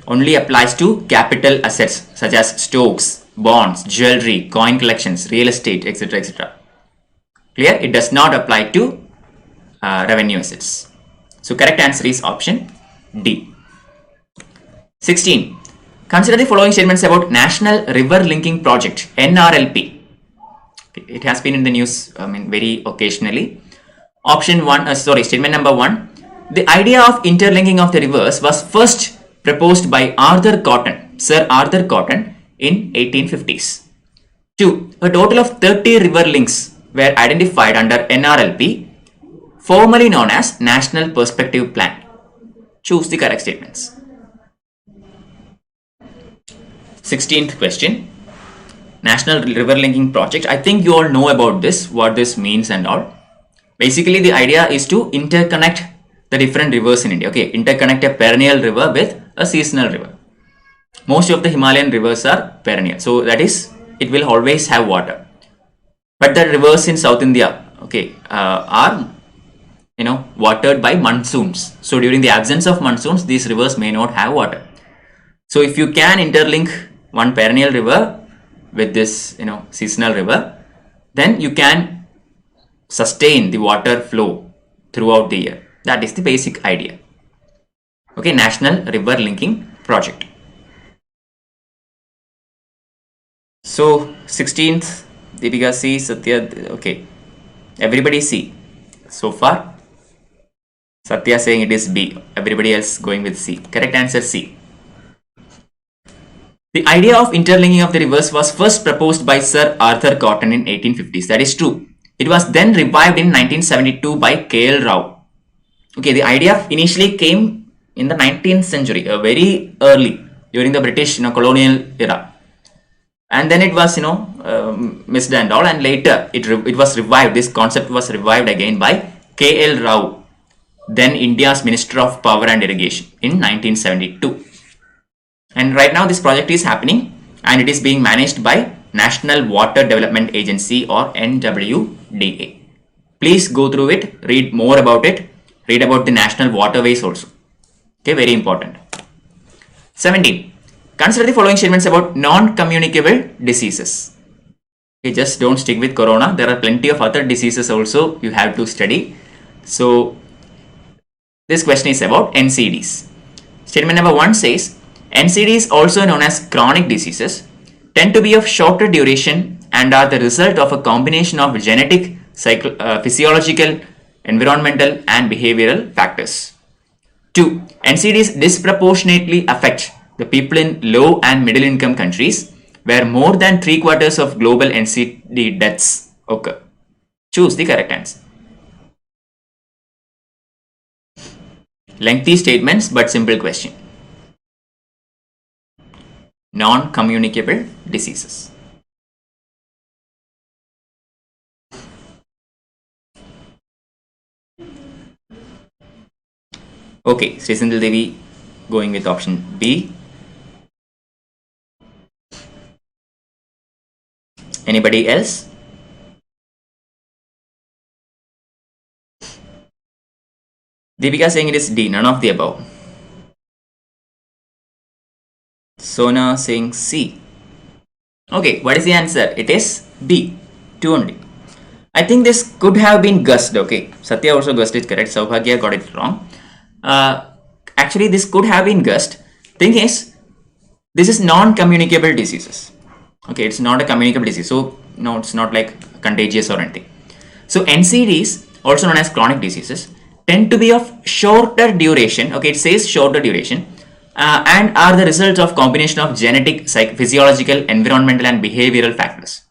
only applies to capital assets such as stocks, bonds, jewelry, coin collections, real estate, etc. etc. Clear? It does not apply to revenue assets. So correct answer is option D. 16. Consider the following statements about National River Linking Project, NRLP. It has been in the news, very occasionally. Statement number 1. The idea of interlinking of the rivers was first proposed by Sir Arthur Cotton in 1850s. 2. A total of 30 river links were identified under NRLP, formerly known as National Perspective Plan. Choose the correct statements. 16th question. National River Linking Project. I think you all know about this, what this means and all. Basically, the idea is to interconnect the different rivers in India. Okay, interconnect a perennial river with a seasonal river. Most of the Himalayan rivers are perennial, so that is, it will always have water. But the rivers in South India, okay, are watered by monsoons. So during the absence of monsoons, these rivers may not have water. So if you can interlink one perennial river with this seasonal river, then you can sustain the water flow throughout the year. That is the basic idea. Okay, National River Linking Project. So 16th, Deepika C, Satya, okay, everybody C so far. Satya saying it is B, everybody else going with C. Correct answer C. The idea of interlinking of the rivers was first proposed by Sir Arthur Cotton in 1850s. That is true. It was then revived in 1972 by K.L. Rao. Okay, the idea initially came in the 19th century, very early during the British colonial era, and then it was missed and all, and later it was revived. This concept was revived again by K.L. Rao, then India's Minister of Power and Irrigation in 1972. And right now this project is happening and it is being managed by National Water Development Agency or NWDA. Please go through it, read more about it, read about the national waterways also. Okay, very important. 17. Consider the following statements about non-communicable diseases. Okay, just don't stick with corona. There are plenty of other diseases also you have to study. So this question is about NCDs. Statement number 1 says, NCDs, also known as chronic diseases, tend to be of shorter duration and are the result of a combination of genetic, physiological, environmental and behavioral factors. 2. NCDs disproportionately affect the people in low and middle income countries where more than 3/4 of global NCD deaths occur. Choose the correct answer. Lengthy statements but simple question. Non-communicable diseases. Okay, Sri Sindhil Devi going with option B. Anybody else? Deepika saying it is D, none of the above. Sona saying C. Okay, what is the answer? It is B, 2 only. I think this could have been guessed. Okay, Satya also guessed it correct. Saubhagya got it wrong. Actually, this could have been guessed. Thing is, this is non-communicable diseases. Okay, it's not a communicable disease. So, no, it's not like contagious or anything. So, NCDs, also known as chronic diseases, tend to be of shorter duration. Okay, it says shorter duration. And are the result of combination of genetic, physiological, environmental and behavioral factors.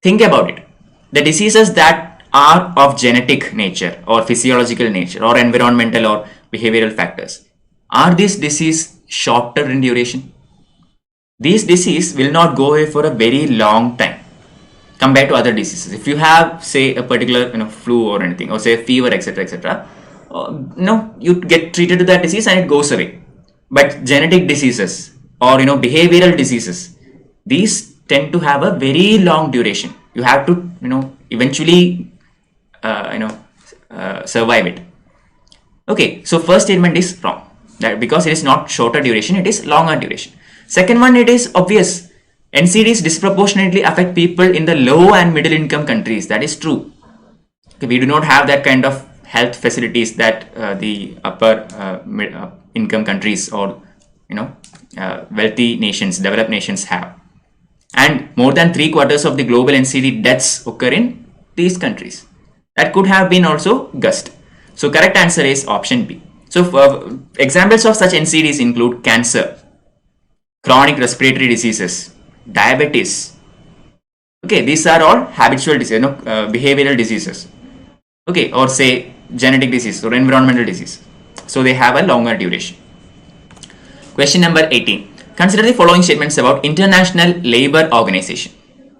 Think about it. The diseases that are of genetic nature or physiological nature or environmental or behavioral factors, Are these diseases shorter in duration? These diseases will not go away for a very long time compared to other diseases. If you have, say, a particular flu or anything, or say fever, etc., etc., you get treated to that disease and it goes away. But genetic diseases or behavioral diseases, these tend to have a very long duration. You have to eventually survive it. Okay, so first statement is wrong, that because it is not shorter duration, it is longer duration. Second one, it is obvious. NCDs disproportionately affect people in the low and middle income countries. That is true. Okay, we do not have that kind of health facilities that the upper income countries or wealthy nations, developed nations have. And more than 3/4 of the global NCD deaths occur in these countries. That could have been also guessed. So correct answer is option B. So examples of such NCDs include cancer, chronic respiratory diseases, diabetes. Okay, these are all habitual diseases, behavioral diseases. Okay, or say genetic disease or environmental disease. So they have a longer duration. Question number 18. Consider the following statements about International Labour Organization.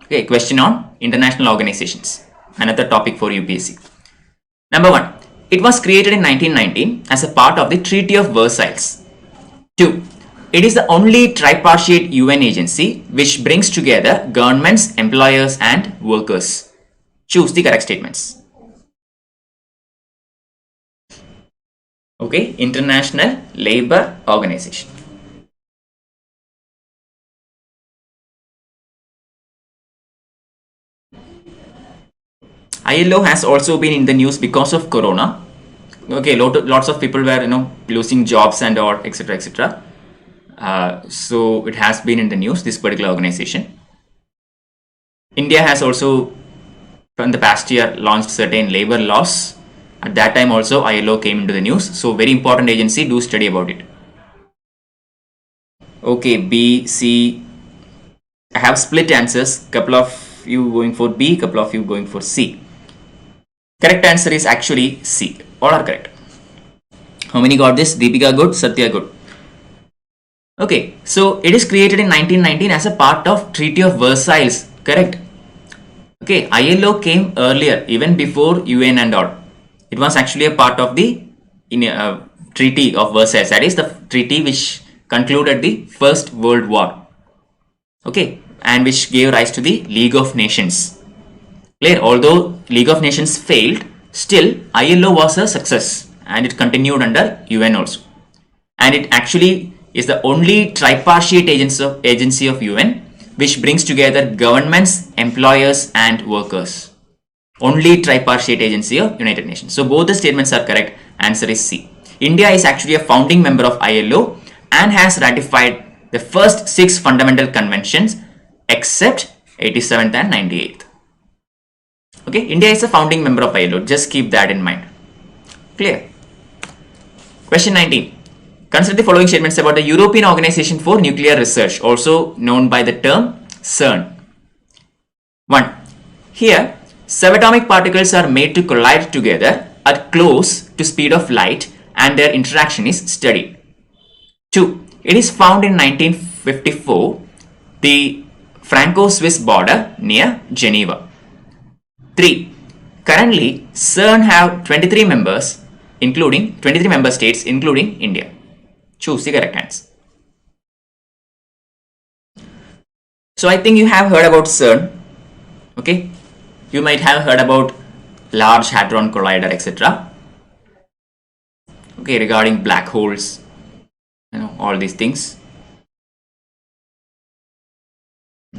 Okay, question on international organizations. Another topic for UPSC. Number 1. It was created in 1919 as a part of the Treaty of Versailles. 2. It is the only tripartite UN agency which brings together governments, employers and workers. Choose the correct statements. Okay, International Labour Organization. ILO has also been in the news because of Corona. Okay, lots of people were losing jobs and all, etc., etc. So it has been in the news, this particular organization. India has also from the past year launched certain labor laws. At that time also ILO came into the news. So very important agency, do study about it. Okay, B, C. I have split answers. Couple of you going for B, couple of you going for C. Correct answer is actually C. All are correct. How many got this? Deepika good, Satya good. Okay, so it is created in 1919 as a part of Treaty of Versailles. Correct. Okay, ILO came earlier, even before UN and all. It was actually a part of the Treaty of Versailles. That is the treaty which concluded the First World War. Okay, and which gave rise to the League of Nations. Clear? Although League of Nations failed, still ILO was a success and it continued under UN also. And it actually is the only tripartite agency of UN which brings together governments, employers and workers. Only tripartite agency of United Nations. So both the statements are correct. Answer is C. India is actually a founding member of ILO and has ratified the first 6 fundamental conventions except 87th and 98th. Okay, India is a founding member of ILO. Just keep that in mind. Clear? Question 19. Consider the following statements about the European Organization for Nuclear Research, also known by the term CERN. 1. Here, subatomic particles are made to collide together at close to speed of light and their interaction is studied. 2. It is found in 1954, the Franco-Swiss border near Geneva. 3. Currently, CERN have 23 member states, including India. Choose the correct answer. So I think you have heard about CERN. Okay, you might have heard about Large Hadron Collider, etc. Okay, regarding black holes, all these things.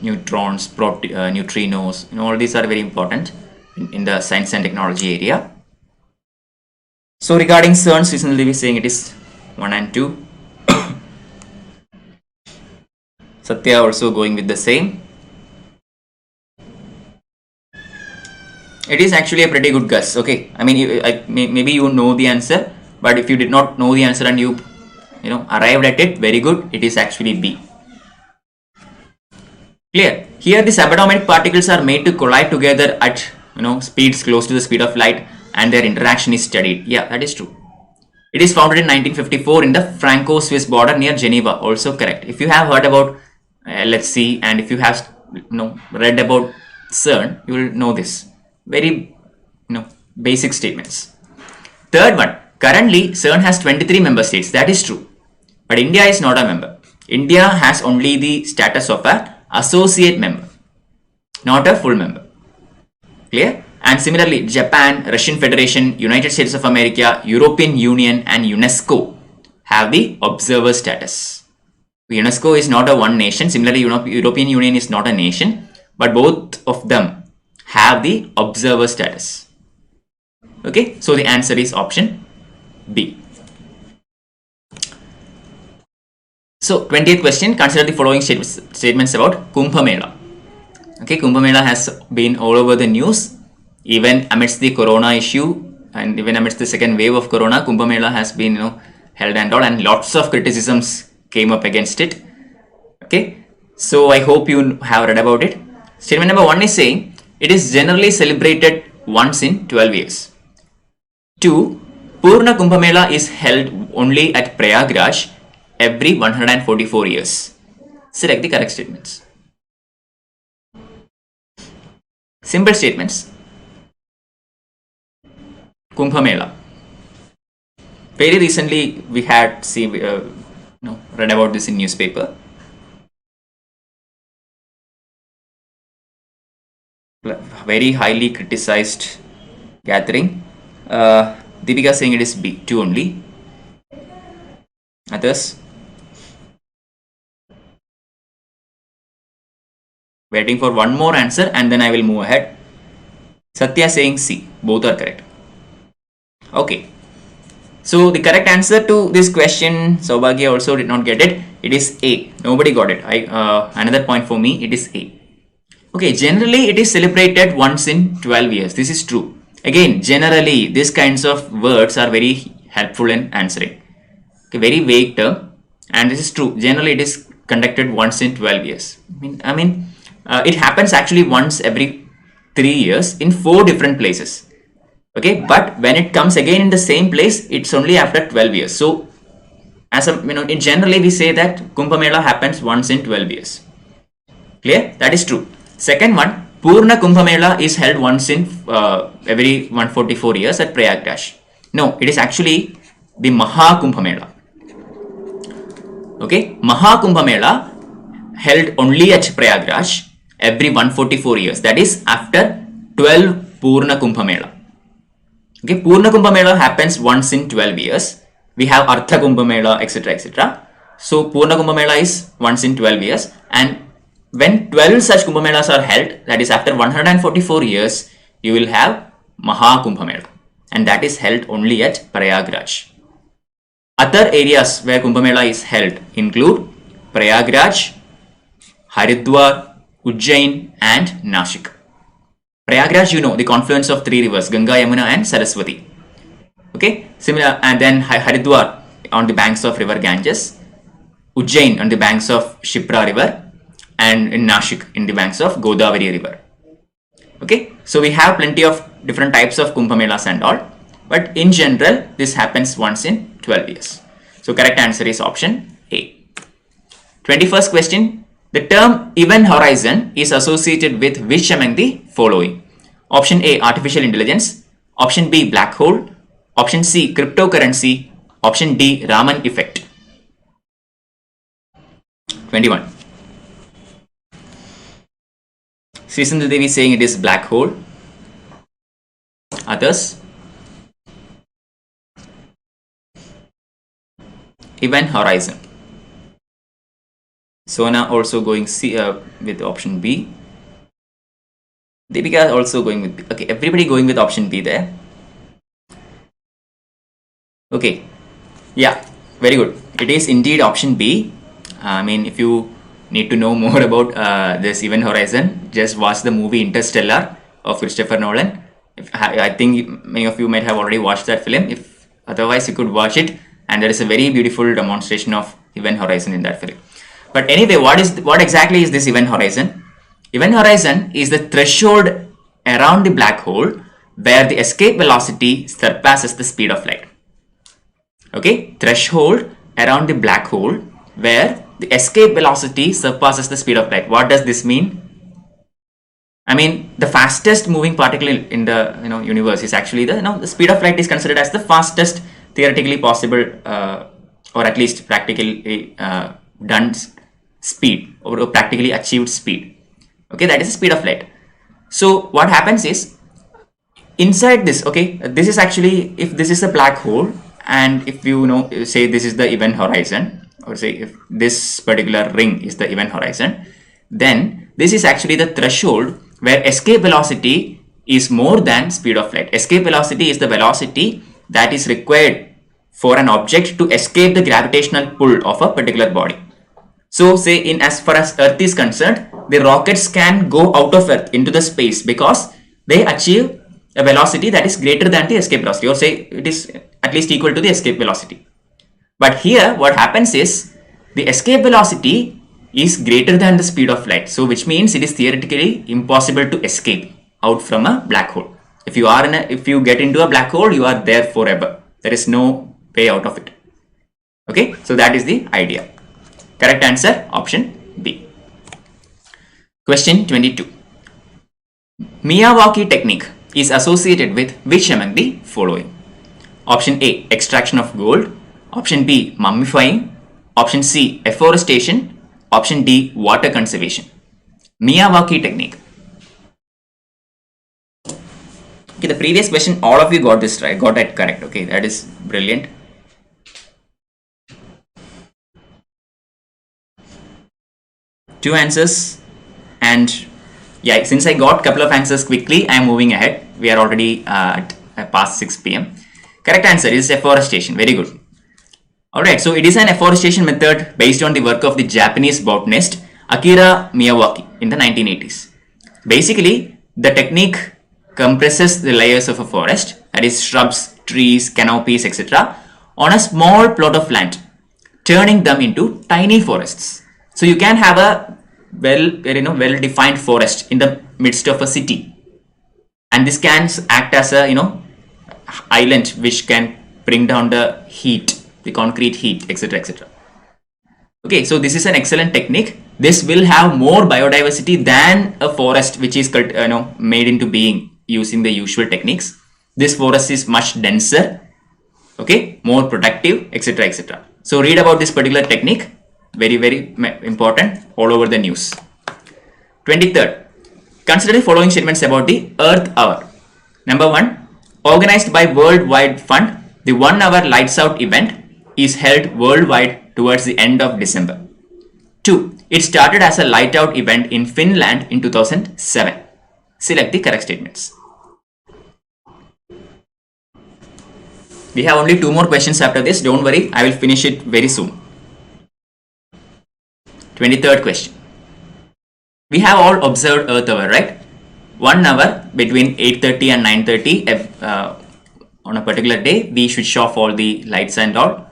Neutrons, neutrinos, all these are very important in the science and technology area. So regarding CERN, recently we are saying it is 1 and 2. Satya also going with the same. It is actually a pretty good guess. Okay, I mean, maybe you know the answer, but if you did not know the answer and you arrived at it, very good. It is actually B. Clear? Here the subatomic particles are made to collide together at speeds close to the speed of light and their interaction is studied. Yeah, that is true. It is founded in 1954 in the Franco-Swiss border near Geneva. Also correct. If you have heard about LHC and if you have read about CERN, you will know this. Very basic statements. Third one. Currently, CERN has 23 member states. That is true. But India is not a member. India has only the status of an associate member, not a full member. Clear? And similarly, Japan, Russian Federation, United States of America, European Union and UNESCO have the observer status. UNESCO is not a one nation. Similarly, European Union is not a nation, but both of them have the observer status. Okay, so the answer is option B. So 20th question, consider the following statements about Kumbh Mela. Okay, Kumbh Mela has been all over the news. Even amidst the corona issue and even amidst the second wave of corona, Kumbh Mela has been held and all, and lots of criticisms came up against it. Okay, so I hope you have read about it. Statement number 1 is saying it is generally celebrated once in 12 years. 2. Purna Kumbh Mela is held only at Prayagraj every 144 years. Select the correct statements. Simple statements. Kumbh Mela. Very recently we had read about this in newspaper. Very highly criticized gathering. Deepika saying it is B, 2 only. Others? Waiting for one more answer and then I will move ahead. Satya saying C. Both are correct. Okay. So the correct answer to this question, Saubhagya also did not get it. It is A. Nobody got it. Another point for me. It is A. Okay. Generally, it is celebrated once in 12 years. This is true. Again, generally, these kinds of words are very helpful in answering. Okay, very vague term, and this is true. Generally, it is conducted once in 12 years. It happens actually once every 3 years in 4 different places. Okay, but when it comes again in the same place, it's only after 12 years. So, in generally we say that Kumbh Mela happens once in 12 years. Clear? That is true. Second one, Purna Kumbh Mela is held once in every 144 years at Prayagraj. No, it is actually the Maha Kumbh Mela. Okay, Maha Kumbh Mela held only at Prayagraj every 144 years. That is after 12 Purna Kumbh Mela. Okay, Purna Kumbh Mela happens once in 12 years. We have Artha Kumbh Mela, etc., etc. So Purna Kumbh Mela is once in 12 years, and when 12 such Kumbh Melas are held, that is after 144 years, you will have Maha Kumbh Mela, and that is held only at Prayagraj. Other areas where Kumbh Mela is held include Prayagraj, Haridwar, Ujjain and Nashik. Prayagraj, the confluence of 3 rivers, Ganga, Yamuna and Saraswati. Okay, similar, and then Haridwar on the banks of river Ganges, Ujjain on the banks of Shipra river, and in Nashik in the banks of Godavari river. Okay, so we have plenty of different types of Kumbh Melas and all, but in general this happens once in 12 years. So correct answer is option A. 21st question, the term event horizon is associated with which among the following? Option A, artificial intelligence. Option B, black hole. Option C, cryptocurrency. Option D, Raman effect. 21. Srisindra Devi saying it is black hole. Others? Event horizon. Sona also going C with option B. Deepika also going with B. Okay, everybody going with option B there. Okay, yeah, very good. It is indeed option B. If you need to know more about this event horizon, just watch the movie Interstellar of Christopher Nolan. I think many of you might have already watched that film. If otherwise, you could watch it, and there is a very beautiful demonstration of event horizon in that film. But anyway, what exactly is this event horizon? Event horizon is the threshold around the black hole where the escape velocity surpasses the speed of light. Okay, threshold around the black hole where the escape velocity surpasses the speed of light. What does this mean? I mean, the fastest moving particle in the universe is actually the speed of light is considered as the fastest theoretically possible or at least practically done speed or practically achieved speed. Okay, that is the speed of light. So what happens is inside this, okay, this is actually, if this is a black hole and if you say this is the event horizon, or say if this particular ring is the event horizon, then this is actually the threshold where escape velocity is more than speed of light. Escape velocity is the velocity that is required for an object to escape the gravitational pull of a particular body. So say in as far as Earth is concerned, the rockets can go out of Earth into the space because they achieve a velocity that is greater than the escape velocity, or say it is at least equal to the escape velocity. But here what happens is the escape velocity is greater than the speed of light. So which means it is theoretically impossible to escape out from a black hole. If you get into a black hole, you are there forever. There is no way out of it. Okay, so that is the idea. Correct answer option B. Question 22. Miyawaki technique is associated with which among the following? Option A, extraction of gold. Option B, mummifying. Option C, afforestation. Option D, water conservation. Miyawaki technique. Okay, the previous question, all of you got this right, got it correct. Okay, that is brilliant. Two answers, and yeah, since I got a couple of answers quickly, I am moving ahead. We are already past 6 p.m. Correct answer is afforestation. Very good. Alright, so it is an afforestation method based on the work of the Japanese botanist Akira Miyawaki in the 1980s. Basically, the technique compresses the layers of a forest, that is shrubs, trees, canopies, etc., on a small plot of land, turning them into tiny forests. So you can have a well-defined forest in the midst of a city, and this can act as a island which can bring down the heat, the concrete heat, etc., etc. Okay, so this is an excellent technique. This will have more biodiversity than a forest which is made into being using the usual techniques. This forest is much denser, okay, more productive, etc., etc. So read about this particular technique. Very, very important, all over the news. 23rd, consider the following statements about the Earth Hour. Number 1, organized by World Wide Fund, the 1 hour lights out event is held worldwide towards the end of December. 2, it started as a light out event in Finland in 2007. Select the correct statements. We have only 2 more questions after this. Don't worry, I will finish it very soon. 23rd question. We have all observed Earth Hour, right? 1 hour between 8:30 and 9:30 on a particular day, we switch off all the lights and all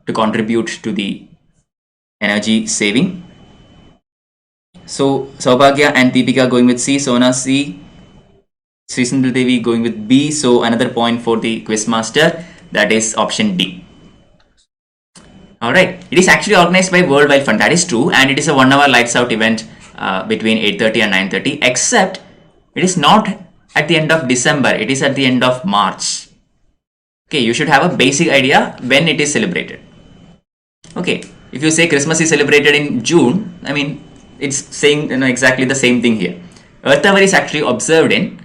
to contribute to the energy saving. So Saubhagya and Deepika going with C, Sona C, Srisindal Devi going with B. So another point for the quiz master, that is option D. Alright, it is actually organized by World Wide Fund, that is true, and it is a 1 hour lights out event between 8:30 and 9:30, except it is not at the end of December, it is at the end of March. Okay, you should have a basic idea when it is celebrated. Okay, if you say Christmas is celebrated in June, I mean, it's saying exactly the same thing here. Earth Hour is actually observed in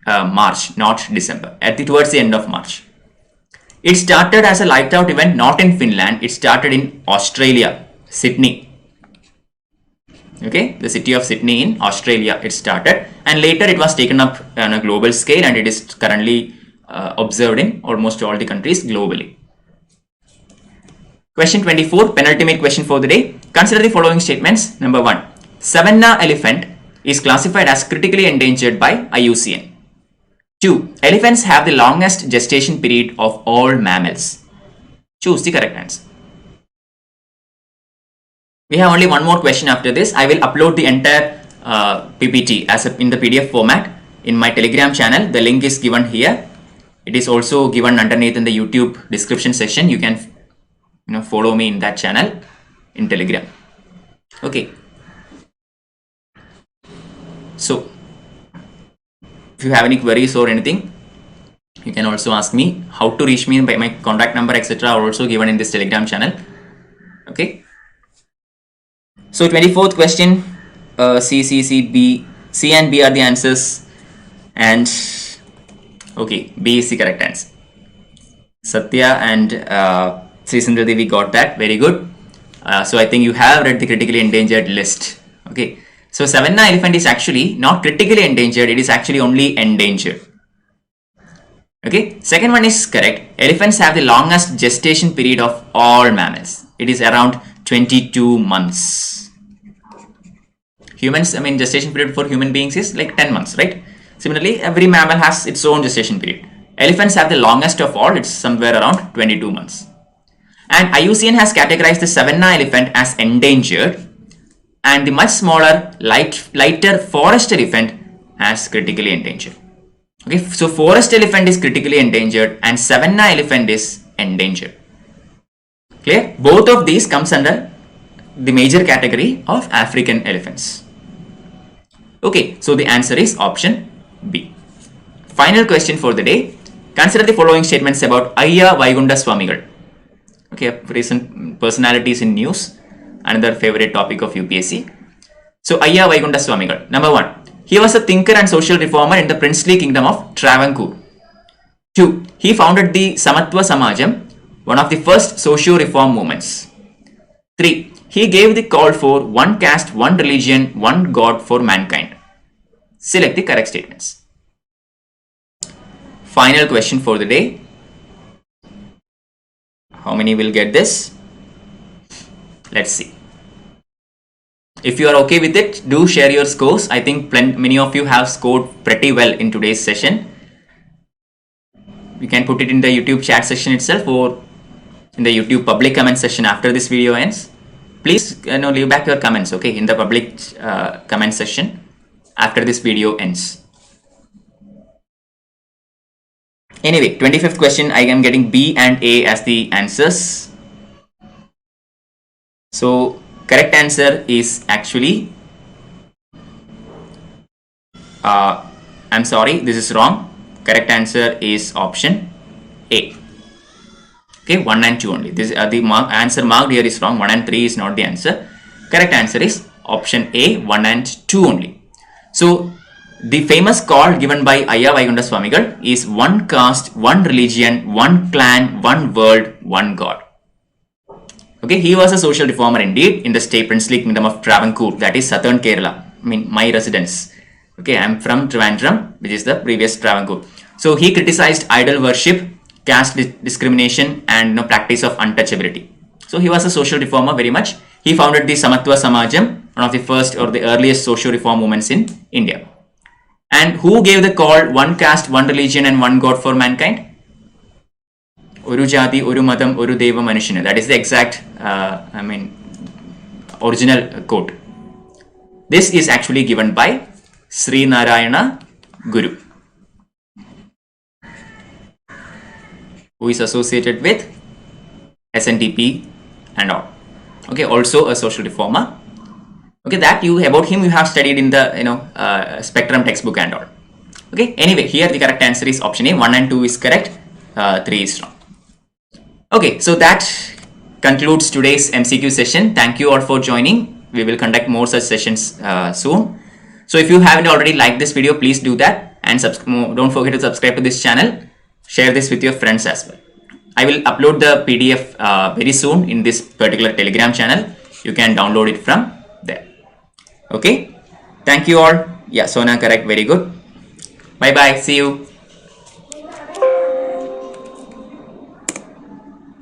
March, not December, towards the end of March. It started as a light out event not in Finland, it started in Australia, Sydney. Okay, the city of Sydney in Australia it started, and later it was taken up on a global scale, and it is currently observed in almost all the countries globally. Question 24, penultimate question for the day. Consider the following statements. Number 1, Savanna elephant is classified as critically endangered by IUCN. 2, elephants have the longest gestation period of all mammals. Choose the correct answer. We have only 1 more question after this. I will upload the entire PPT in the PDF format in my Telegram channel. The link is given here. It is also given underneath in the YouTube description section. You can follow me in that channel in Telegram. Okay. So if you have any queries or anything, you can also ask me. How to reach me by my contact number, etc. are also given in this Telegram channel. Okay. So 24th question, C and B are the answers, and okay, B is the correct answer. Satya and Sri Sundar Devi got that. Very good. So I think you have read the critically endangered list. Okay. So Savanna elephant is actually not critically endangered. It is actually only endangered. Okay. Second one is correct. Elephants have the longest gestation period of all mammals. It is around 22 months. Humans, gestation period for human beings is like 10 months, right? Similarly, every mammal has its own gestation period. Elephants have the longest of all. It's somewhere around 22 months. And IUCN has categorized the Savanna elephant as endangered, and the much smaller, lighter forest elephant as critically endangered. Okay, so forest elephant is critically endangered and Savanna elephant is endangered. Clear? Both of these comes under the major category of African elephants. Okay, so the answer is option B. Final question for the day. Consider the following statements about Ayya Vaikunta Swamigal. Okay, recent personalities in news, another favorite topic of UPSC. So Ayya Vaikunta Swamigal. Number 1. He was a thinker and social reformer in the princely kingdom of Travancore. 2. He founded the Samatva Samajam, one of the first socio-reform movements. 3. He gave the call for one caste, one religion, one God for mankind. Select the correct statements. Final question for the day. How many will get this? Let's see. If you are okay with it, do share your scores. I think many of you have scored pretty well in today's session. You can put it in the YouTube chat section itself or in the YouTube public comment section after this video ends. Please leave back your comments, okay, in the public comment section after this video ends. Anyway, 25th question, I am getting B and A as the answers. So correct answer is actually, I'm sorry, this is wrong. Correct answer is option A. Okay, 1 and 2 only. This the answer marked here is wrong. 1 and 3 is not the answer. Correct answer is option A, 1 and 2 only. So the famous call given by Ayya Vaikunta Swamigal is one caste, one religion, one clan, one world, one God. Okay, he was a social reformer indeed in the state princely kingdom of Travancore, that is southern Kerala. My residence. Okay, I am from Trivandrum, which is the previous Travancore. So he criticized idol worship, caste discrimination, and practice of untouchability. So he was a social reformer very much. He founded the Samatva Samajam, one of the first or the earliest social reform movements in India. And who gave the call one caste, one religion, and one God for mankind? Oru Jati, Oru Madam, Oru Deva Manushina. That is the exact, original quote. This is actually given by Sri Narayana Guru, who is associated with SNDP and all. Okay, also a social reformer. Okay, about him you have studied in the Spectrum textbook and all. Okay, anyway, here the correct answer is option A. 1 and 2 is correct, 3 is wrong. Okay, so that concludes today's MCQ session. Thank you all for joining. We will conduct more such sessions soon. So if you haven't already liked this video, please do that, and don't forget to subscribe to this channel. Share this with your friends as well. I will upload the PDF very soon in this particular Telegram channel. You can download it from there. Okay, thank you all. Yeah, Sona, correct, very good. Bye bye, see you.